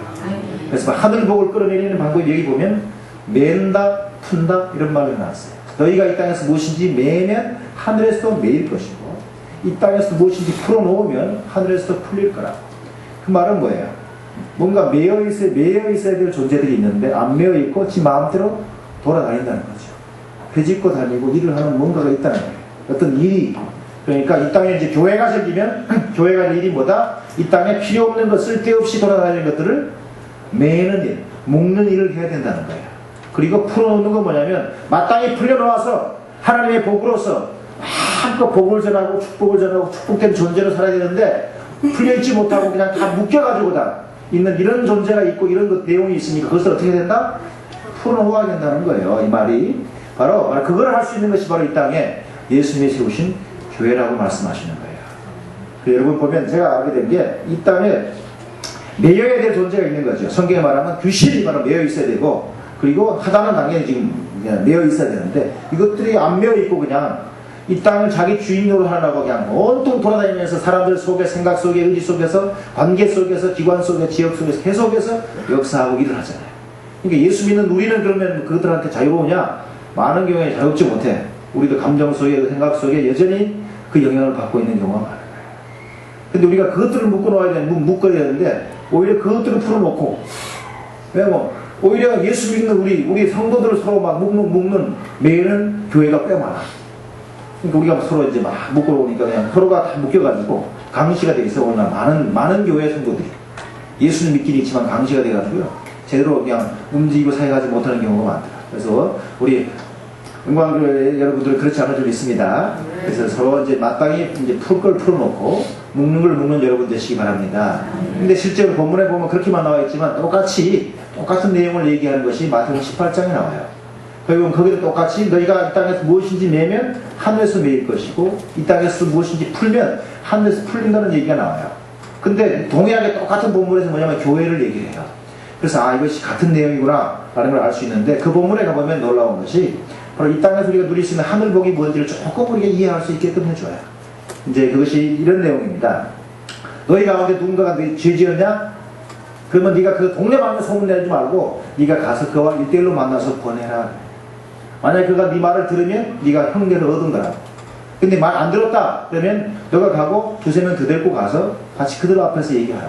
그래서 하늘 복을 끌어내리는 방법이 여기 보면 맨다, 푼다 이런 말이 나왔어요. 너희가 이 땅에서 무엇인지 매면 하늘에서도 매일 것이고 이 땅에서 무엇인지 풀어놓으면 하늘에서도 풀릴 거라. 그 말은 뭐예요? 뭔가 매여 있어야 될 존재들이 있는데 안 매여 있고 지 마음대로 돌아다닌다는 거죠. 배짓고 다니고 일을 하는 뭔가가 있다는 거예요. 어떤 일이, 그러니까 이 땅에 이제 교회가 생기면 교회가 할 일이 뭐다? 이 땅에 필요 없는 것, 쓸데없이 돌아다니는 것들을 매는 일, 묶는 일을 해야 된다는 거예요. 그리고 풀어놓는 건 뭐냐면 마땅히 풀려놓아서 하나님의 복으로서 마음껏 복을 전하고 축복을 전하고 축복된 존재로 살아야 되는데 풀려있지 못하고 그냥 다 묶여가지고 다 있는 이런 존재가 있고 이런 것 내용이 있으니까 그것을 어떻게 된다? 풀어놓아야 된다는 거예요. 이 말이 바로 그걸 할 수 있는 것이 바로 이 땅에 예수님이 세우신 교회라고 말씀하시는 거예요. 여러분 보면 제가 알게 된 게 이 땅에 매여야 될 존재가 있는 거죠. 성경에 말하면 귀신이 바로 매여 있어야 되고, 그리고 하단은 당연히 지금 매여 있어야 되는데 이것들이 안 매여 있고 그냥 이 땅을 자기 주인으로 하려고 그냥 온통 돌아다니면서 사람들 속에, 생각 속에, 의지 속에서, 관계 속에서, 기관 속에, 지역 속에서, 계속해서 역사하고 일을 하잖아요. 그러니까 예수 믿는 우리는 그러면 그들한테 자유로우냐? 많은 경우에 자유롭지 못해. 우리도 감정 속에, 생각 속에 여전히 그 영향을 받고 있는 경우가 많아요. 근데 우리가 그것들을 묶어야 되는데 오히려 그것들을 풀어놓고, 왜냐면 오히려 예수 믿는 우리 성도들을 서로 막 묶는 매는 교회가 꽤 많아. 그러니까 우리가 서로 이제 막 묶어놓으니까 그냥 서로가 다 묶여가지고 강시가 되어 있어. 오늘 많은 교회 성도들이 예수는 믿긴 있지만 강시가 돼가지고요. 제대로 그냥 움직이고 사역하지 못하는 경우가 많더라. 그래서 우리 은광교회 여러분들은 그렇지 않을 줄 믿습니다. 그래서 서로 이제 마땅히 이제 풀 걸 풀어놓고 묶는 걸 묶는 여러분 되시기 바랍니다. 근데 실제로 본문에 보면 그렇게만 나와 있지만 똑같은 내용을 얘기하는 것이 마태복음 18장에 나와요. 그리고 거기도 똑같이 너희가 이 땅에서 무엇인지 매면 하늘에서 매일 것이고 이 땅에서 무엇인지 풀면 하늘에서 풀린다는 얘기가 나와요. 근데 동일하게 똑같은 본문에서 뭐냐면 교회를 얘기를 해요. 그래서 이것이 같은 내용이구나 라는 걸 알 수 있는데 그 본문에 가보면 놀라운 것이 바로 이 땅에서 우리가 누릴 수 있는 하늘복이 뭔지를 조금 우리가 이해할 수 있게끔 해줘요. 이제 그것이 이런 내용입니다. 너희 가운데 누군가가 죄 지었냐? 그러면 네가 그 동네방에 소문내지 말고 네가 가서 그와 1대1로 만나서 권해라. 만약에 그가 네 말을 들으면 네가 형제를 얻은 거라. 근데 말 안 들었다 그러면 너가 가고 두세 명 더 데리고 가서 같이 그들 앞에서 얘기하라.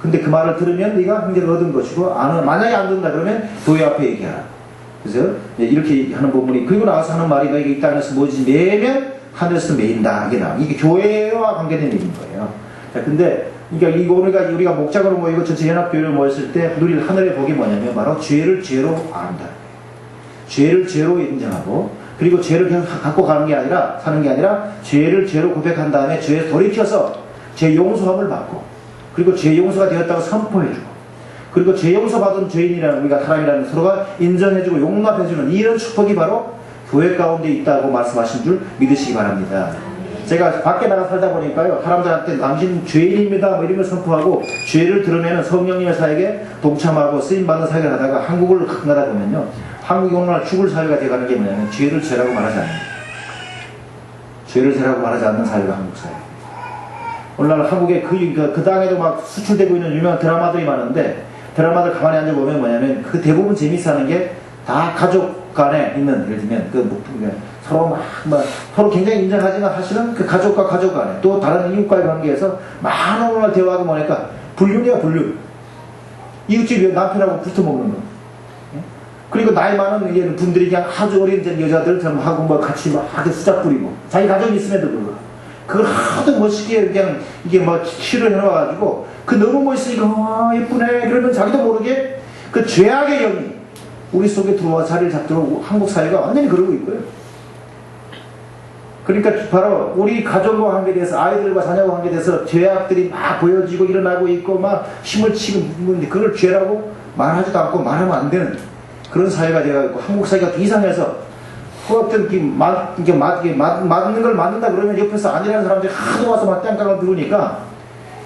근데 그 말을 들으면 네가 형제를 얻은 것이고 만약에 안 듣는다 그러면 교회 앞에 얘기하라. 그래서 이렇게 하는 부분이, 그리고 나와서 하는 말이 너희가 이 땅에서 뭐지 매면 하늘에서 매인다. 이게 교회와 관계된 얘기인 거예요. 자, 근데 그러니까 우리가 목장으로 모이고 전체 연합교회로 모였을 때 누릴 하늘의 복이 뭐냐면 바로 죄를 죄로 안다. 죄를 죄로 인정하고, 그리고 죄를 계속 갖고 가는 게 아니라 사는 게 아니라 죄를 죄로 고백한 다음에 죄에 돌이켜서 죄 용서함을 받고, 그리고 죄 용서가 되었다고 선포해주고, 그리고 죄 용서받은 죄인이라는 우리가 사람이라는 서로가 인정해주고 용납해주는 이런 축복이 바로 교회 가운데 있다고 말씀하신 줄 믿으시기 바랍니다. 제가 밖에 나가 살다 보니까요, 사람들한테 당신 죄인입니다 뭐 이런 걸 선포하고 죄를 드러내는 성령님의 사역에 동참하고 쓰임받는 사역을 하다가 한국을 가끔 가다 보면요, 한국이 오늘날 죽을 사회가 되어가는 게 뭐냐면 죄를 죄라고 말하지 않는, 죄를 죄라고 말하지 않는 사회가 한국 사회. 오늘날 한국에 그 땅에도 막 수출되고 있는 유명한 드라마들이 많은데, 드라마들 가만히 앉아보면 뭐냐면 그 대부분 재밌어 하는 게 다 가족 간에 있는, 예를 들면 서로 굉장히 인정하지만 사실은 그 가족과 가족 간에 또 다른 이웃과의 관계에서 많은 오늘 대화하고 보니까 불륜이야, 불륜. 이웃집 남편하고 붙어먹는 거. 그리고 나이 많은 분들이 그냥 아주 어린 여자들하고 뭐 같이 막 수작 부리고, 자기 가족이 있음에도 불구하고 그걸 하도 멋있게 그냥 이게 막 치를 해놔가지고 그 너무 멋있으니까 예쁘네 그러면 자기도 모르게 그 죄악의 영이 우리 속에 들어와 자리를 잡도록 한국 사회가 완전히 그러고 있고요. 그러니까 바로 우리 가족과 관계돼서, 아이들과 자녀와 관계돼서 죄악들이 막 보여지고 일어나고 있고 막 힘을 치고 있는데 그걸 죄라고 말하지도 않고 말하면 안 되는 그런 사회가 되어가지고 한국 사회가 이상해서 어떤 맞는 걸 맞는다 그러면 옆에서 아니라는 사람들이 하도 와서 막 땡깡을 부르니까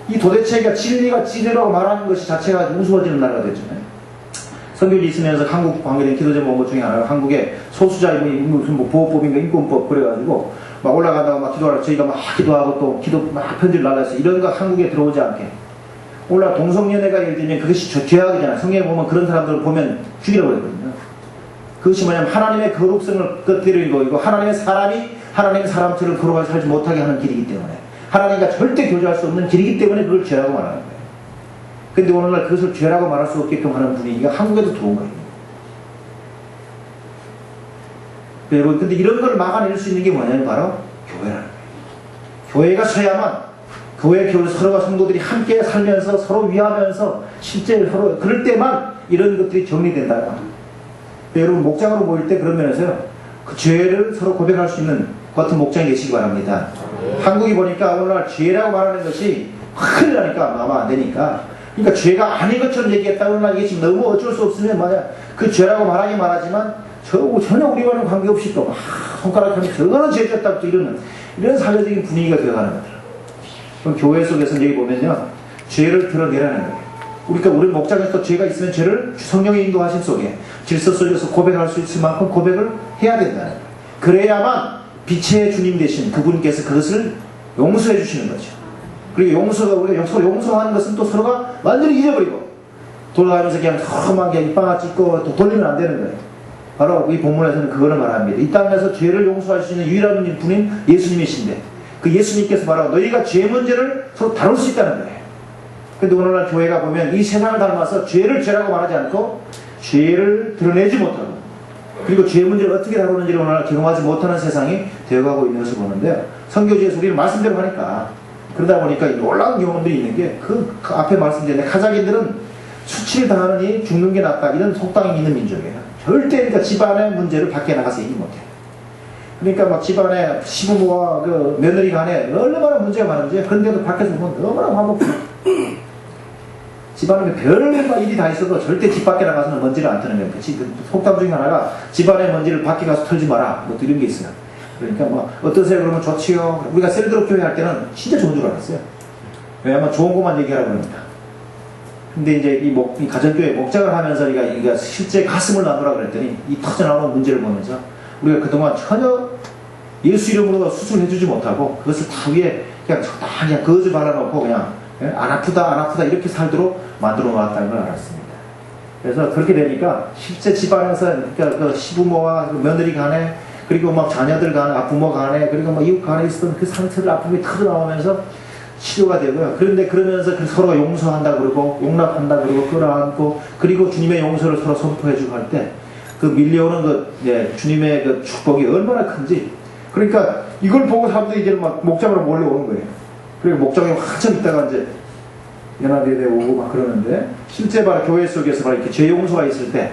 이 도대체가 진리가 진리라고 말하는 것이 자체가 우스워지는 나라가 됐잖아요. 선교지 있으면서 한국 관계된 기도제목 온 것 중에 하나가 한국의 소수자의 무슨 뭐 보호법인가 인권법 그래가지고 막 올라가다가 막 기도하라 저희가 막 기도하고 또 기도 막 편지를 날라서 이런 거 한국에 들어오지 않게 올라 동성연애가 예를 들면 그것이 죄악이잖아요. 성경에 보면 그런 사람들을 보면 죽이라고 그랬거든요. 그것이 뭐냐면 하나님의 거룩성을 끄트리는 거이고 하나님의 사람이 하나님의 사람처럼 거룩하게 살지 못하게 하는 길이기 때문에 하나님과 절대 교제할 수 없는 길이기 때문에 그걸 죄라고 말하는 거예요. 근데 오늘날 그것을 죄라고 말할 수 없게끔 하는 분위기가 한국에도 들어온 거예요. 여러분, 근데 이런 걸 막아낼 수 있는 게 뭐냐면 바로 교회라는 거예요. 교회가 서야만 교회 서로가 성도들이 함께 살면서 서로 위하면서 실제 서로 그럴 때만 이런 것들이 정리된다. 여러분 목장으로 모일 때 그런 면에서요. 그 죄를 서로 고백할 수 있는 같은 목장이 되시기 바랍니다. 한국이 보니까 오늘날 죄라고 말하는 것이 큰일 나니까 아마 안 되니까 그러니까 죄가 아닌 것처럼 얘기했다 그러나 이게 지금 너무 어쩔 수 없으면 만약 그 죄라고 말하긴 말하지만 전혀 우리와는 관계없이 또 막 손가락하면 저거는 죄졌다고 또 이런 사회적인 분위기가 되어가는 거더라고요. 그럼 교회 속에서 여기 보면요 죄를 드러내라는 거예요. 그러니까 우리 목장에서 죄가 있으면 죄를 성령의 인도하심 속에 질서 속에서 고백할 수 있을 만큼 고백을 해야 된다는 거예요. 그래야만 빛의 주님 되신 그분께서 그것을 용서해 주시는 거죠. 그리고 우리가 서로 용서하는 것은 또 서로가 완전히 잊어버리고 돌아가면서 그냥 서로만 그냥 입방아 찍고 또 돌리면 안 되는 거예요. 바로 이 본문에서는 그거를 말합니다. 이 땅에서 죄를 용서할 수 있는 유일한 분인 예수님이신데 그 예수님께서 바로 너희가 죄 문제를 서로 다룰 수 있다는 거예요. 근데 오늘날 교회가 보면 이 세상을 닮아서 죄를 죄라고 말하지 않고 죄를 드러내지 못하고 그리고 죄 문제를 어떻게 다루는지를 오늘날 경험하지 못하는 세상이 되어가고 있는 것을 보는데요. 선교지에서 우리는 말씀대로 하니까 그러다 보니까 놀라운 경험들이 있는 게 그 앞에 말씀드린 카자흐인들은 수치를 당하느니 죽는 게 낫다 이런 속담이 있는 민족이에요. 절대 그러니까 집안의 문제를 밖에 나가서 얘기 못해요. 그러니까 막 집안에 시부모와 그 며느리 간에 얼마나 문제가 많은지 그런데도 밖에서 보면 너무나 화목해요. 집안에 별만 일이 다 있어도 절대 집 밖에 나가서는 먼지를 안 트는 거예요. 그 속담 중에 하나가 집안의 먼지를 밖에 가서 털지 마라 뭐 이런 게 있어요. 그러니까 뭐 어떠세요 그러면 좋지요. 우리가 셀드롭 교회 할 때는 진짜 좋은 줄 알았어요. 왜냐면 좋은 것만 얘기하라고 그러니까. 근데 이제 이 가정교회 목장을 하면서 우리가 실제 가슴을 나누라 그랬더니 이 터져나오는 문제를 보면서 우리가 그동안 전혀 예수 이름으로 수술해주지 못하고 그것을 다 위에 그냥 적당히 거즈 발라놓고 그냥 안 아프다 이렇게 살도록 만들어 놓았다는 걸 알았습니다. 그래서 그렇게 되니까 실제 집안에서 그러니까 그 시부모와 그 며느리 간에 그리고 막 자녀들 간에 부모 간에 그리고 막 이웃 간에 있었던 그 상처를 아픔이 터져나오면서 치료가 되고요. 그런데 그러면서 그 서로가 용서한다 그러고 용납한다 그러고 끌어안고 그리고 주님의 용서를 서로 선포해주고 할 때 그 밀려오는 주님의 그 축복이 얼마나 큰지 그러니까 이걸 보고 사람들이 이제 막 목장으로 몰려오는 거예요. 그리고 목장에 한참 있다가 이제 연합예배 오고 막 그러는데 실제 바로 교회 속에서 바로 이렇게 죄 용서가 있을 때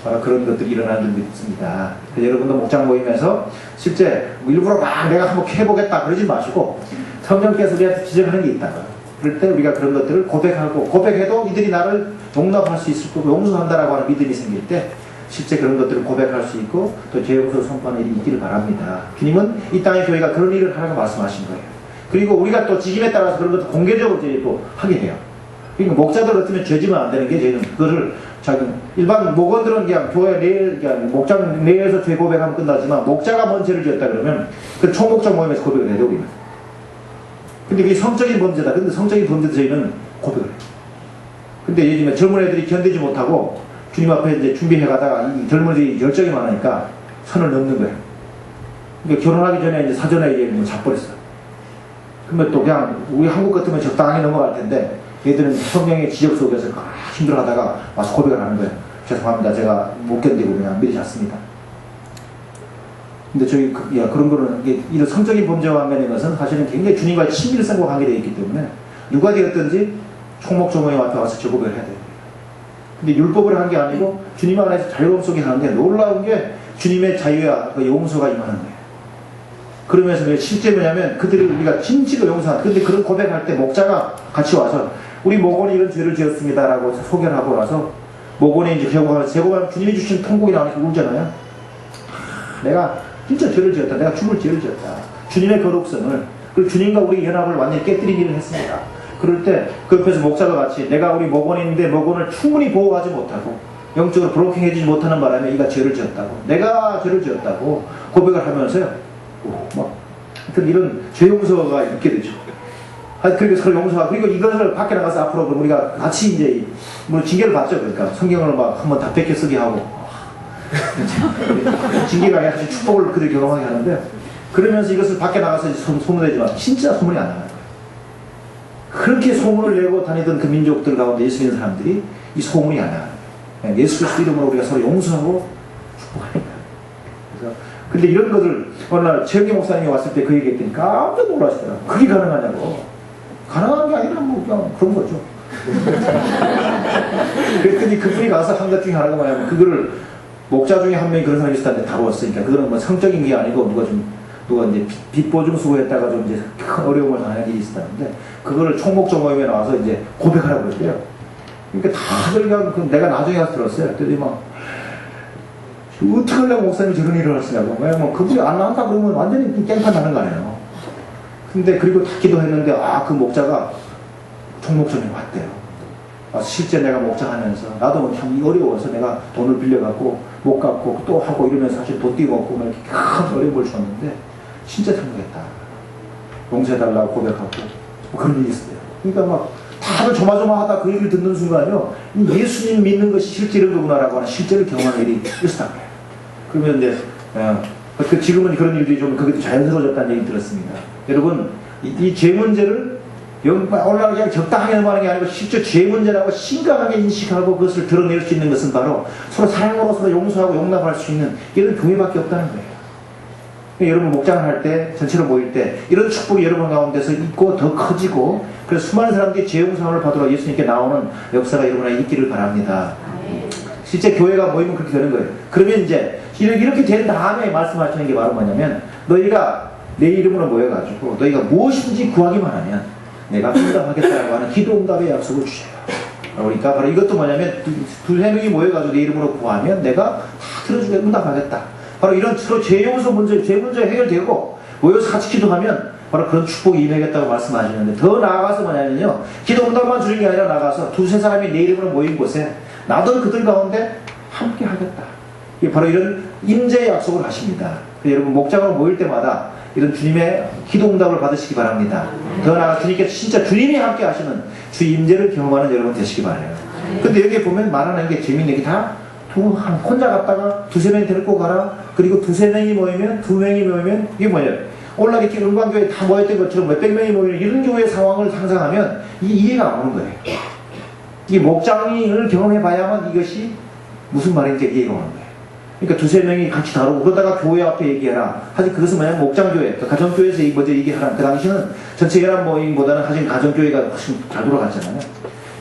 바로 그런 것들이 일어나는 적이 있습니다. 여러분도 목장 모임에서 실제 일부러 막 내가 한번 해보겠다 그러지 마시고 성령께서 우리한테 지적하는 게 있다. 그럴 때 우리가 그런 것들을 고백해도 이들이 나를 용납할 수 있을 거고 용서한다라고 하는 믿음이 생길 때 실제 그런 것들을 고백할 수 있고 또 죄 용서 선포하는 일이 있기를 바랍니다. 주님은 이 땅의 교회가 그런 일을 하라고 말씀하신 거예요. 그리고 우리가 또 직임에 따라서 그런 것도 공개적으로 이제 또 하게 돼요. 그러니까 목자들 같으면 죄지면 안 되는 게 저희는 그거를 일반 목원들은 그냥 교회 그냥 목장 내에서 죄 고백하면 끝나지만 목자가 뭔 죄를 지었다 그러면 그 총목장 모임에서 고백을 해요. 우리는. 근데 그게 성적인 범죄다. 근데 성적인 범죄도 저희는 고백을 해요. 근데 요즘에 젊은 애들이 견디지 못하고 주님 앞에 이제 준비해 가다가 이 젊은이들이 열정이 많으니까 선을 넘는 거예요. 그러니까 결혼하기 전에 이제 사전에 이제 뭐 잡버렸어요. 그러면 또 그냥 우리 한국 같으면 적당히 넘어갈 텐데 얘들은 성령의 지적 속에서 힘들어하다가 와서 고백을 하는 거예요. 죄송합니다. 제가 못 견디고 그냥 미리 잤습니다. 근데 저희 그런 거는 이런 성적인 범죄와 관련된 것은 사실은 굉장히 주님과의 친밀성과 관계되어 있기 때문에 누가 되었든지 총목조모임 앞에 와서 저 고백을 해야 돼요. 근데 율법을 한 게 아니고 주님 안에서 자유로움 속에 하는데 놀라운 게 주님의 자유와 그 용서가 임하는 거예요. 그러면서 실제 뭐냐면 그들을 우리가 진실로 용서하는 근데 그런 고백할 때 목자가 같이 와서 우리 목원이 이런 죄를 지었습니다라고 소개를 하고 나서 목원이 이제 제고하면 주님이 주신 통곡이 나오니까 울잖아요. 내가 진짜 죄를 지었다. 내가 죽을 죄를 지었다. 주님의 거룩성을 그리고 주님과 우리 연합을 완전히 깨뜨린 일을 했습니다. 그럴 때 그 옆에서 목사가 같이 내가 우리 목원인데 목원을 충분히 보호하지 못하고 영적으로 브로킹해주지 못하는 바람에 이가 죄를 지었다고, 내가 죄를 지었다고 고백을 하면서요. 막 하여튼 이런 죄 용서가 있게 되죠. 그리고 서로 용서하고, 그리고 이것을 밖에 나가서 앞으로 우리가 같이 이제 뭐 징계를 받죠. 그러니까 성경을 막 한번 다 뺏겨 쓰게 하고 징계가 아니라 사실 축복을 그들 경험하게 하는데, 그러면서 이것을 밖에 나가서 소문내지만 진짜 소문이 안 나요. 그렇게 소문을 내고 다니던 그 민족들 가운데 예수 믿는 사람들이 이 소문이 안 나요. 예수 그리스도 이름으로 우리가 서로 용서하고 축복하니까. 그래서 근데 이런 것을 어느 날 최영기 목사님이 왔을 때 그 얘기했더니 깜짝 놀라시더라고요. 그게 가능하냐고. 가능한 게 아니라 뭐 그냥 그런 거죠. 그랬더니 그분이 가서 한 것 중에 하나가 뭐냐면, 그거를 목자 중에 한 명이 그런 사람이 있었다는데 다루었으니까, 그거는 뭐 성적인 게 아니고 누가 이제 빚 보증 수고했다가 좀 이제 큰 어려움을 당한 일이 있었다는데, 그거를 총목자 모임에 나와서 이제 고백하라고 그랬대요. 그러니까 다들 그냥 내가 나중에 가서 들었어요. 그랬더니 막 어떻게 하려고 목사님이 저런 일을 하시냐고. 뭐 그분이 안 나온다 그러면 완전히 깽판 나는 거 아니에요. 근데 그리고 다 기도했는데 그 목자가 총목전에 왔대요. 실제 내가 목자하면서 나도 참 어려워서 내가 돈을 빌려갖고 못 갚고 또 하고 이러면서 사실 돈 띄고 없고 이렇게 큰 어려움을 줬는데 진짜 참겠다. 용서해달라고 고백하고 뭐 그런 일이 있어요. 그러니까 막 다들 조마조마하다 그 얘기를 듣는 순간요, 예수님 믿는 것이 실제 이런 거구나라고 하는 실제를 경험하는 일이 있었단 말이에요. 그러면 이제 지금은 그런 일들이 좀 그게 자연스러워졌다는 얘기 들었습니다. 여러분, 이 죄 문제를 올라가기 그냥 적당하게 넘어가는 게 아니고 실제 죄 문제라고 심각하게 인식하고 그것을 드러낼 수 있는 것은 바로 서로 사랑으로 서로 용서하고 용납할 수 있는 이런 교회밖에 없다는 거예요. 여러분 목장을 할 때, 전체로 모일 때 이런 축복이 여러분 가운데서 있고 더 커지고, 그래서 수많은 사람들이 죄 용서를 받으러 예수님께 나오는 역사가 여러분에게 있기를 바랍니다. 실제 교회가 모이면 그렇게 되는 거예요. 그러면 이제 이렇게 된 다음에 말씀하시는 게 바로 뭐냐면, 너희가 내 이름으로 모여가지고 너희가 무엇이든지 구하기만 하면 내가 응답하겠다라고 하는 기도 응답의 약속을 주셔요. 그러니까 바로 이것도 뭐냐면, 두세 명이 모여가지고 내 이름으로 구하면 내가 다 들어주게 응답하겠다. 바로 이런 서로 죄 용서 문제, 죄 문제 해결되고 모여서 같이 기도하면 바로 그런 축복이 임하겠다고 말씀하시는데, 더 나아가서 뭐냐면요, 기도 응답만 주는 게 아니라 나가서 두세 사람이 내 이름으로 모인 곳에 나도 그들 가운데 함께 하겠다. 이게 바로 이런 임재의 약속을 하십니다. 여러분 목장으로 모일 때마다 이런 주님의 기도 응답을 받으시기 바랍니다. 더 나아가 주님께서 진짜 주님이 함께 하시는 주 임재를 경험하는 여러분 되시기 바라요. 근데 여기 보면 말하는 게 재밌는 게 다 혼자 갔다가 두세 명 데리고 가라. 그리고 두세 명이 모이면, 두 명이 모이면, 이게 뭐예요? 오늘날 이렇게 은광교회 다 모였던 것처럼 몇백 명이 모이는 이런 교회 상황을 상상하면 이게 이해가 안 오는 거예요. 이게 목장을 경험해 봐야만 이것이 무슨 말인지 이해가 오는 거예요. 그러니까 두세 명이 같이 다루고 그러다가 교회 앞에 얘기해라. 사실 그것은 뭐냐면 목장교회, 가정교회에서 먼저 얘기하라. 그 당시는 전체 연합 모임보다는 사실 가정교회가 훨씬 잘 돌아갔잖아요.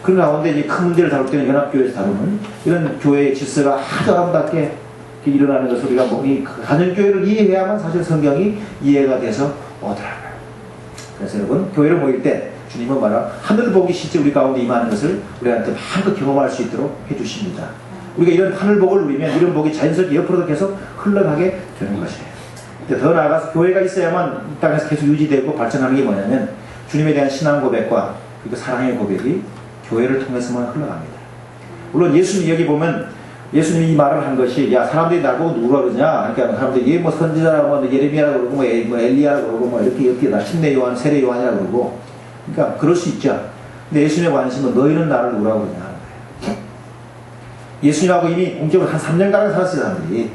그 가운데 이제 큰 문제를 다룰 때는 연합교회에서 다루는 이런 교회의 질서가 아주 아름답게 일어나는 것을 우리가 이 가정교회를 이해해야만 사실 성경이 이해가 돼서 오더라고요. 그래서 여러분, 교회를 모일 때 주님은 말하 하늘 복이 실제 우리 가운데 임하는 것을 우리한테 마음껏 경험할 수 있도록 해주십니다. 우리가 이런 하늘 복을 누리면 이런 복이 자연스럽게 옆으로도 계속 흘러가게 되는 것이에요. 더 나아가서 교회가 있어야만 이 땅에서 계속 유지되고 발전하는 게 뭐냐면, 주님에 대한 신앙 고백과 그리고 사랑의 고백이 교회를 통해서만 흘러갑니다. 물론 예수님 여기 보면 예수님이 이 말을 한 것이, 야 사람들이 나보고 누구라 그러냐, 그러니까 사람들이 얘 뭐 선지자라고 뭐 예레미야라고 그러고 뭐 엘리야라고 그러고 뭐 이렇게 나 침례 요한, 세례 요한이라고 그러고, 그러니까 그럴 수 있죠. 근데 예수님의 관심은 너희는 나를 누구라고 그러냐 하는 거예요. 예수님하고 이미 공적으로 한 3년가량 살았어요, 사람들이.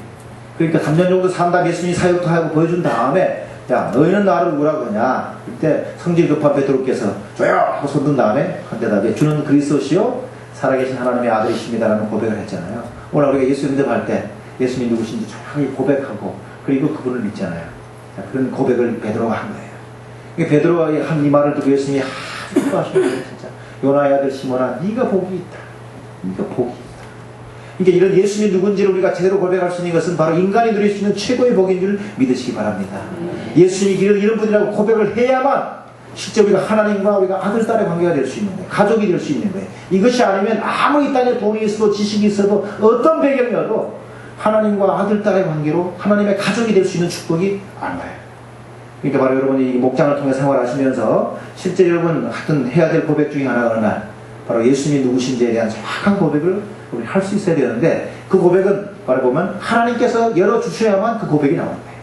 그러니까 3년 정도 산다 예수님이 사역도 하고 보여준 다음에, 야 너희는 나를 누구라고 그러냐. 그때 성질 급한 베드로께서 조용 하고 손든 다음에 한 대답에, 주는 그리스도시요 살아계신 하나님의 아들이십니다라는 고백을 했잖아요. 오늘 우리가 예수 응답할 때 예수님이 누구신지 조용히 고백하고 그리고 그분을 믿잖아요. 그런 고백을 베드로가 한 거예요. 베드로가 한 이 말을 듣고 예수님이 아주 기뻐하시는 거예요. 진짜 요나의 아들 시몬아, 네가 복이 있다. 네가 복이 있다. 그러니까 이런 예수님이 누군지를 우리가 제대로 고백할 수 있는 것은 바로 인간이 누릴 수 있는 최고의 복인 줄 믿으시기 바랍니다. 예수님이 이런 분이라고 고백을 해야만 실제 우리가 하나님과 우리가 아들, 딸의 관계가 될 수 있는 거예요. 가족이 될 수 있는 거예요. 이것이 아니면 아무 이 땅에 돈이 있어도 지식이 있어도 어떤 배경이어도 하나님과 아들, 딸의 관계로 하나님의 가족이 될 수 있는 축복이 안 와요. 그러니까 바로 여러분이 이 목장을 통해 생활하시면서 실제 여러분 하여튼 해야 될 고백 중에 하나가 어느 날 바로 예수님이 누구신지에 대한 정확한 고백을 우리 할 수 있어야 되는데 그 고백은 바로 보면 하나님께서 열어주셔야만 그 고백이 나오는 거예요.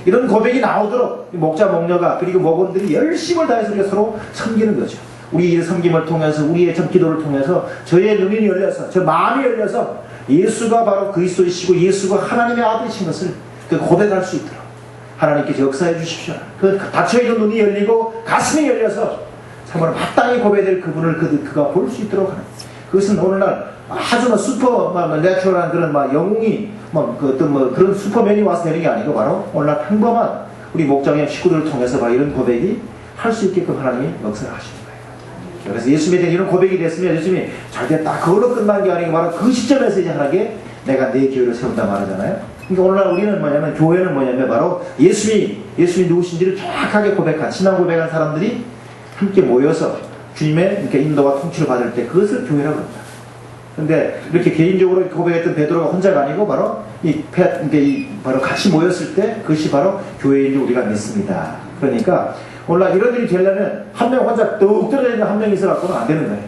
이런 고백이 나오도록 목자 목녀가 그리고 목원들이 열심을 다해서 우리가 서로 섬기는 거죠. 우리 이 섬김을 통해서 우리의 전 기도를 통해서 저의 눈이 열려서 저 마음이 열려서 예수가 바로 그리스도이시고 예수가 하나님의 아들이신 것을 그 고백할 수 있도록 하나님께서 역사해 주십시오. 그 닫혀있는 눈이 열리고 가슴이 열려서 참으로 마땅히 고백될 그분을 그가 볼 수 있도록 하는 그것은 오늘날 아주 슈퍼 내추럴한 그런 영웅이 그런 슈퍼맨이 와서 되는 게 아니고 바로 오늘날 평범한 우리 목장의 식구들을 통해서 바로 이런 고백이 할 수 있게끔 하나님이 역사를 하시는 거예요. 그래서 예수님에 대한 이런 고백이 됐으면 예수님이 잘 됐다 그걸로 끝난 게 아니고 바로 그 시점에서 이제 하나님께 내가 내 기회를 세운다 말하잖아요. 그러니까 오늘날 우리는 뭐냐면 교회는 뭐냐면 바로 예수님이 누구신지를 정확하게 고백한 신앙 고백한 사람들이 함께 모여서 주님의 이렇게 인도와 통치를 받을 때 그것을 교회라고 합니다. 근데 이렇게 개인적으로 고백했던 베드로가 혼자가 아니고 바로 바로 같이 모였을 때 그것이 바로 교회인 줄 우리가 믿습니다. 그러니까 오늘날 이런 일이 되려면 한 명 혼자 뚝 떨어져 있는 한 명이 있어갖고는 안 되는 거예요.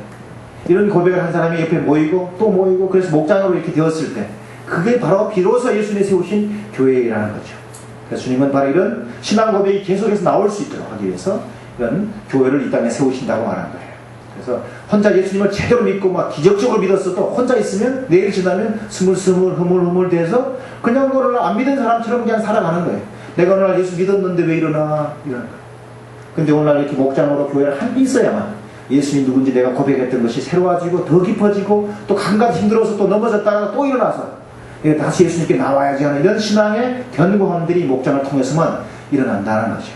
이런 고백을 한 사람이 옆에 모이고 또 모이고 그래서 목장으로 이렇게 되었을 때 그게 바로 비로소 예수님이 세우신 교회라는 거죠. 그래서 주님은 바로 이런 신앙 고백이 계속해서 나올 수 있도록 하기 위해서 이런 교회를 이 땅에 세우신다고 말한 거예요. 그래서 혼자 예수님을 제대로 믿고 기적적으로 믿었어도 혼자 있으면 내일 지나면 스물스물 흐물흐물 돼서 그냥 그걸 안 믿은 사람처럼 그냥 살아가는 거예요. 내가 오늘 예수 믿었는데 왜 이러나 이러는 거예요. 근데 오늘날 이렇게 목장으로 교회를 함께 있어야만 예수님이 누군지 내가 고백했던 것이 새로워지고 더 깊어지고 또 한가지 힘들어서 또 넘어졌다가 또 일어나서 다시 예수님께 나와야지 하는 이런 신앙의 견고함들이 목장을 통해서만 일어난다는 거죠.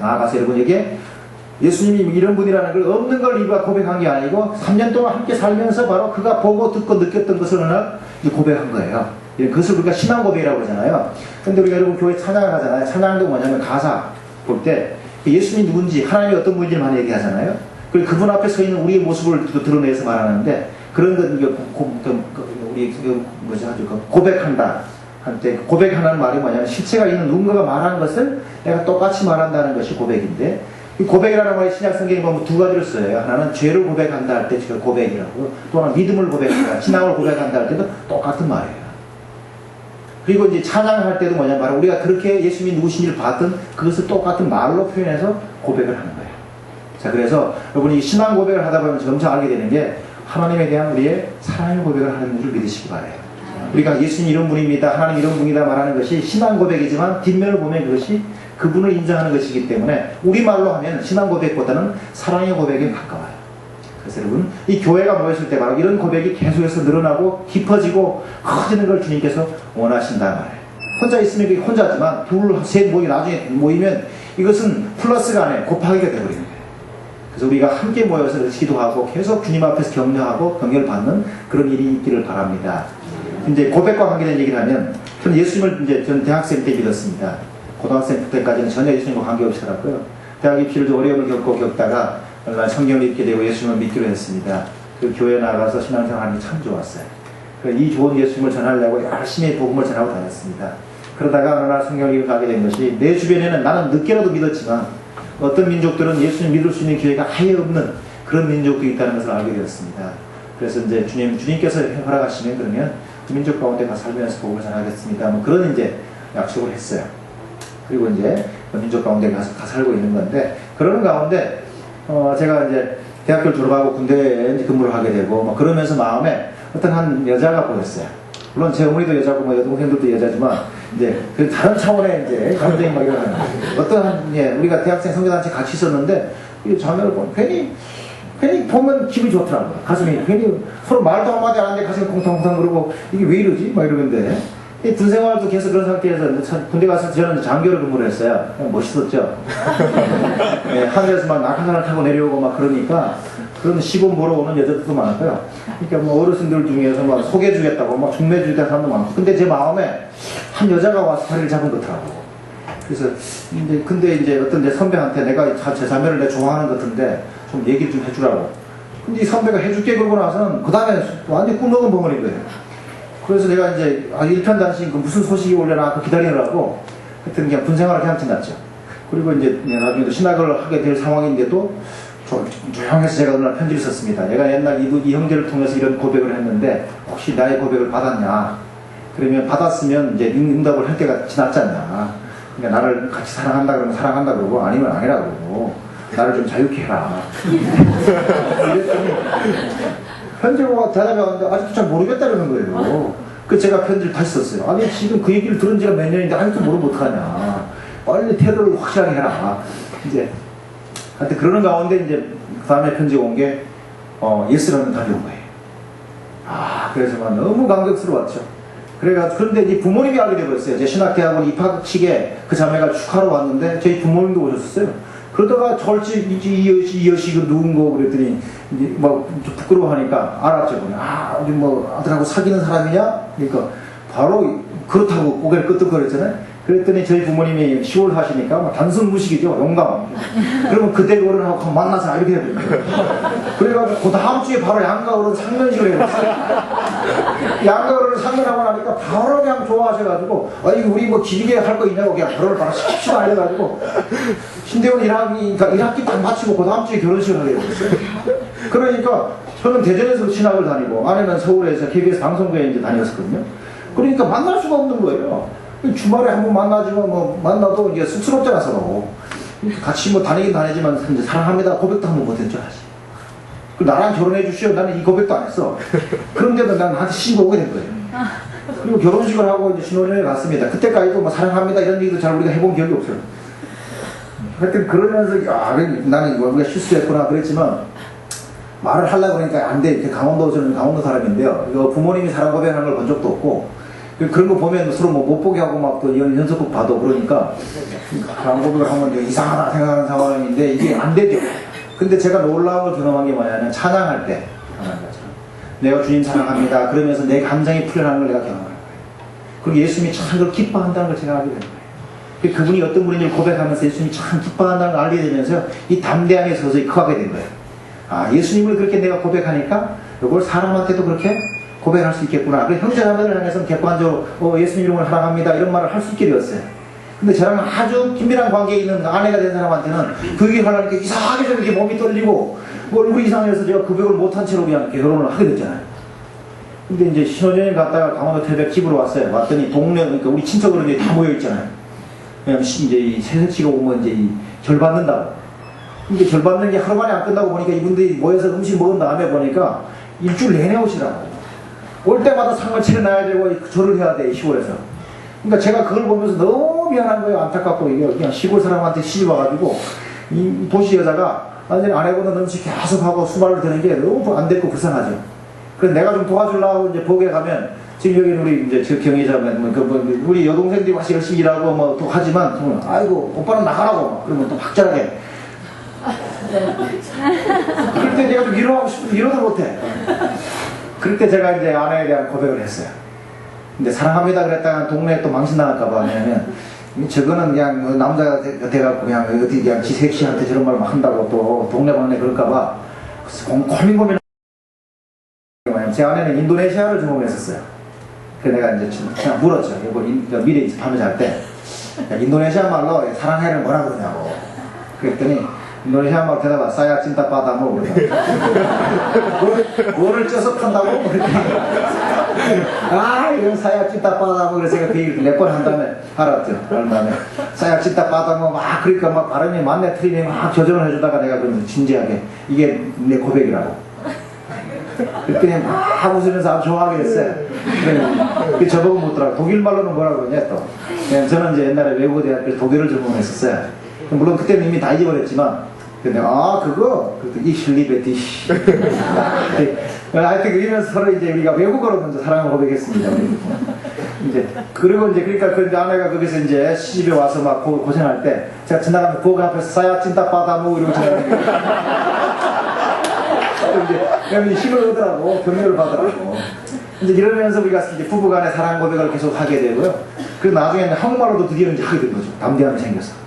나아가서 여러분에게 예수님이 이런 분이라는 걸 없는 걸 우리가 고백한 게 아니고 3년 동안 함께 살면서 바로 그가 보고 듣고 느꼈던 것을 오늘 고백한 거예요. 그것을 우리가 신앙 고백이라고 그러잖아요. 근데 우리가 여러분 교회 찬양을 하잖아요. 찬양도 뭐냐면 가사 볼 때 예수님이 누군지 하나님이 어떤 분인지 많이 얘기하잖아요. 그리고 그분 앞에 서 있는 우리의 모습을 드러내서 말하는데 그런 건 우리 고백한다 한때 고백하는 말이 뭐냐면 실체가 있는 누군가가 말하는 것을 내가 똑같이 말한다는 것이 고백인데 이 고백이라는 말이 신약 성경에 보면 두 가지를 써요. 하나는 죄를 고백한다 할 때 고백이라고 또 하나는 믿음을 고백한다 신앙을 고백한다 할 때도 똑같은 말이에요. 그리고 이제 찬양할 때도 뭐냐면 바로 우리가 그렇게 예수님이 누구신지를 봤던 그것을 똑같은 말로 표현해서 고백을 하는 거예요. 자, 그래서 여러분이 신앙 고백을 하다 보면 점차 알게 되는 게 하나님에 대한 우리의 사랑의 고백을 하는 줄 믿으시기 바라요. 우리가 예수님 이런 분입니다. 하나님 이런 분이다 말하는 것이 신앙 고백이지만 뒷면을 보면 그것이 그분을 인정하는 것이기 때문에 우리말로 하면 신앙 고백보다는 사랑의 고백에 가까워요. 그래서 여러분 이 교회가 모였을 때 바로 이런 고백이 계속해서 늘어나고 깊어지고 커지는 걸 주님께서 원하신다 말이에요. 혼자 있으면 그게 혼자지만 둘, 셋 나중에 모이면 이것은 플러스가 아니라 곱하기가 되어버리는 거예요. 그래서 우리가 함께 모여서 기도하고 계속 주님 앞에서 격려하고 경외를 받는 그런 일이 있기를 바랍니다. 이제 고백과 관계된 얘기를 하면 저는 예수님을 이제 전 대학생 때 믿었습니다. 고등학생 때까지는 전혀 예수님과 관계없이 살았고요. 대학 입시를 좀 어려움을 겪다가 어느 날 성경을 읽게 되고 예수님을 믿기로 했습니다. 그 교회에 나가서 신앙생활하는 게 참 좋았어요. 이 좋은 예수님을 전하려고 열심히 복음을 전하고 다녔습니다. 그러다가 어느 날 성경을 읽게 된 것이 내 주변에는 나는 늦게라도 믿었지만 어떤 민족들은 예수님 믿을 수 있는 기회가 아예 없는 그런 민족도 있다는 것을 알게 되었습니다. 그래서 이제 주님께서 허락하시면 그러면 그 민족 가운데 가 살면서 복음을 전하겠습니다. 그런 이제 약속을 했어요. 그리고 이제 그 민족 가운데 가 살고 있는 건데 그러는 가운데 제가 이제 대학교를 졸업하고 군대에 근무를 하게 되고 그러면서 마음에 어떤 한 여자가 보였어요. 물론 제 어머니도 여자고 여동생들도 여자지만 이제 그 다른 차원의 이제 감정이 막 이런 어떤 우리가 대학생 성교단체 같이 있었는데 이 자매를 보면 괜히 보면 기분이 좋더라고요. 가슴이 괜히 서로 말도 한마디 안 하는데 가슴이 콩탕콩탕 그러고 이게 왜 이러지? 막 이러는데 군 생활도 계속 그런 상태에서 군대 가서 저는 장교를 근무를 했어요. 멋있었죠. 하늘에서 막 낙하산을 타고 내려오고 막 그러니까 그런 시범 보러 오는 여자들도 많았고요. 그러니까 어르신들 중에서 막 소개해주겠다고 막 중매해주겠다는 사람도 많고. 근데 제 마음에 한 여자가 와서 자리를 잡은 것 같더라고. 그래서 근데 이제 어떤 내 선배한테 내가 제 자매를 내가 좋아하는 것 같은데 좀 얘기를 좀 해주라고. 근데 이 선배가 해줄게 그러고 나서는 그 다음에 완전히 꿀먹은 벙어리인 거예요. 그래서 내가 이제 일편단심 무슨 소식이 올려나 기다리느라고 하여튼 그냥 군생활을 그냥 지났죠. 그리고 이제 나중에 신학을 하게 될 상황인데도 조용해서 제가 어느 날 편지를 썼습니다. 내가 옛날 이 형제를 통해서 이런 고백을 했는데 혹시 나의 고백을 받았냐? 그러면 받았으면 이제 응답을 할 때가 지났지 않냐? 그러니까 나를 같이 사랑한다 그러면 사랑한다 그러고 아니면 아니라 그러고 나를 좀 자유케 해라. 이랬더니 편지가 대답이 왔는데 아직도 잘 모르겠다는 거예요. 그 제가 편지를 다시 썼어요. 아니 지금 그 얘기를 들은 지가 몇 년인데 아직도 모르면 어떡하냐. 빨리 태도를 확실하게 해라. 이제 하여튼 그러는 가운데 이제 그 다음에 편지가 온 게 예스라는 답이 온 거예요. 그래서 막 너무 감격스러웠죠. 그런데 이제 부모님이 알게 되버렸어요. 제 신학대학원 입학식에 그 자매가 축하러 왔는데 저희 부모님도 오셨었어요. 그러다가 절지 이 여식은 누군고 그랬더니 이제 막 부끄러워하니까 알았죠. 어디 뭐 아들하고 사귀는 사람이냐? 그러니까 바로 그렇다고 고개를 끄덕거렸잖아요. 그랬더니 저희 부모님이 10월 하시니까 막 단순 무식이죠. 용감. 그러면 그때 어른하고 만나서 이렇게 해야 돼요. 그래가지고 그 다음 주에 바로 양가 어른 상면식을 해봤어요. 양가 어른 상면하고 나니까 바로 그냥 좋아하셔가지고 이거 우리 뭐 길게 할 거 있냐고 그냥 결혼을 바로 시킵시다 이래가지고 신대원 1학기 딱 마치고 그 다음 주에 결혼식을 하게 됐어요. 그러니까 저는 대전에서 신학을 다니고 아내는 서울에서 KBS 방송국에 이제 다녔었거든요. 그러니까 만날 수가 없는 거예요. 주말에 한번 만나지만 뭐 만나도 이제 쑥스럽잖아 서로. 같이 뭐 다니긴 다니지만 이제 사랑합니다 고백도 한번 못했죠 아직. 나랑 결혼해 주시오. 나는 이 고백도 안 했어. 그런데도 난 나한테 시집을 오게 된 거예요. 그리고 결혼식을 하고 이제 신혼여행을 갔습니다. 그때까지도 뭐 사랑합니다 이런 얘기도 잘 우리가 해본 기억이 없어요. 하여튼 그러면서 나는 우리가 실수했구나 그랬지만 말을 하려고 하니까 안 돼. 저는 강원도 사람인데요. 이거 부모님이 사랑 고백하는 걸 본 적도 없고 그런 거 보면 서로 뭐 못 보게 하고 막 또 연속극 봐도 그러니까 사랑 고백을 하면 이상하다 생각하는 상황인데 이게 안 되죠. 근데 제가 놀라운 걸 경험한 게 뭐냐면 찬양할 때 내가 주님 사랑합니다 그러면서 내 감정이 풀려나는 걸 내가 경험한 거예요. 그리고 예수님이 참 그걸 기뻐한다는 걸 제가 알게 된 거예요. 그분이 어떤 분인지 고백하면서 예수님이 참 기뻐한다는 걸 알게 되면서 이 담대함이 서서히 커가게 된 거예요. 예수님을 그렇게 내가 고백하니까 이걸 사람한테도 그렇게 고백할 수 있겠구나. 그래서 형제자매를 향해서는 객관적으로 예수님 이름을 사랑합니다 이런 말을 할 수 있게 되었어요. 근데 저랑 아주 긴밀한 관계에 있는 아내가 된 사람한테는 그 얘기를 하려니까 이상하게 좀 이렇게 몸이 떨리고 뭐 얼굴이 이상해서 제가 고백을 못한 채로 그냥 결혼을 하게 됐잖아요. 근데 이제 신혼여행 갔다가 강원도 태백 집으로 왔어요. 왔더니 동네 그러니까 우리 친척 어른들이 다 모여 있잖아요. 그냥 이제 이 새색시가 오면 이제 절 받는다고. 근데 절 받는 게 하루 만에 안 끝나고 보니까 이분들이 모여서 음식 먹은 다음에 보니까 일주일 내내 오시라고. 올 때마다 상을 차려놔야 되고 절을 해야 돼 10월에서. 그러니까 제가 그걸 보면서 너무 미안한 거예요. 안타깝고 이게 그냥 시골 사람한테 시집 와가지고 이 도시 여자가 완전히 아내보다 음식 계속 하고 수발을 드는 게 너무 안 됐고 불쌍하죠. 그래서 내가 좀 도와주려고 이제 보게 가면 지금 여기 우리 이제 저 경위자면 우리 여동생들이 와서 열심히 일하고 뭐 또 하지만 아이고 오빠는 나가라고 그러면 또 박절하게. 그럴 때 내가 좀 위로하고 싶은데 위로도 못해. 그럴 때 제가 이제 아내에 대한 고백을 했어요. 근데 사랑합니다 그랬다가 동네에 또 망신당할까봐. 왜냐면 저거는 그냥 뭐 남자가 돼갖고 그냥 어디 그냥 지 섹시한테 저런 말 막 한다고 또 동네방네 그럴까봐 고민고민. 제 아내는 인도네시아를 전공했었어요. 그래서 내가 이제 그냥 물었죠. 미래 밤에 잘 때 인도네시아 말로 사랑해를 뭐라 그러냐고. 그랬더니 인도네시아 말 대답하 싸야 찐따 빠다모 뭐를 쪄서 판다고? 이건 싸야 찐따 빠다모. 그래서 제가 그 얘기를 몇 번 한 다음에 알았죠. 얼마나 싸야 찐따 빠다모 막 그러니까 막 발음이 맞네 틀리네 막 조정을 해주다가 내가 좀 진지하게 이게 내 고백이라고. 그랬더니 막 웃으면서 아주 좋아하게 됐어요. 그래 저보고 묻더라고. 독일 말로는 뭐라고 그러냐 또. 저는 이제 옛날에 외국어 대학교 독일을 전공했었어요. 물론 그때는 이미 다 잊어버렸지만 근데 그거 ich liebe dich. 하여튼 그러면서 서로 이제 우리가 외국어로 먼저 사랑을 고백했습니다. 이제 그리고 이제 그러니까 그 아내가 거기서 이제 시집에 와서 막 고생할 때 제가 지나가면 부엌 앞에서 싸야 찐따 빠다모 이러고 지나가는 이제 힘을 얻으라고 격려를 받으라고. 이제 이러면서 우리가 이제 부부간의 사랑 고백을 계속 하게 되고요. 그리고 나중에는 한국말로도 드디어 이제 하게 된 거죠. 담대함이 생겨서.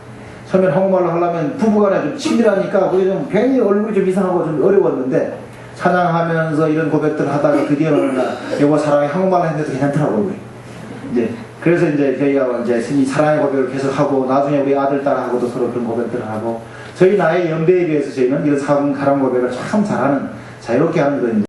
처음엔 한국말로 하려면 부부간에 좀 친밀하니까 우리 좀 괜히 얼굴이 좀 이상하고 좀 어려웠는데 찬양하면서 이런 고백들을 하다가 드디어 어느 날 여보 사랑해 한국말로 했는데도 괜찮더라고요. 이제 그래서 이제 저희가 이제 이 사랑의 고백을 계속하고 나중에 우리 아들 딸하고도 서로 그런 고백들을 하고 저희 나이 연배에 비해서 저희는 이런 사랑 고백을 참 잘하는 자유롭게 하는 거 이제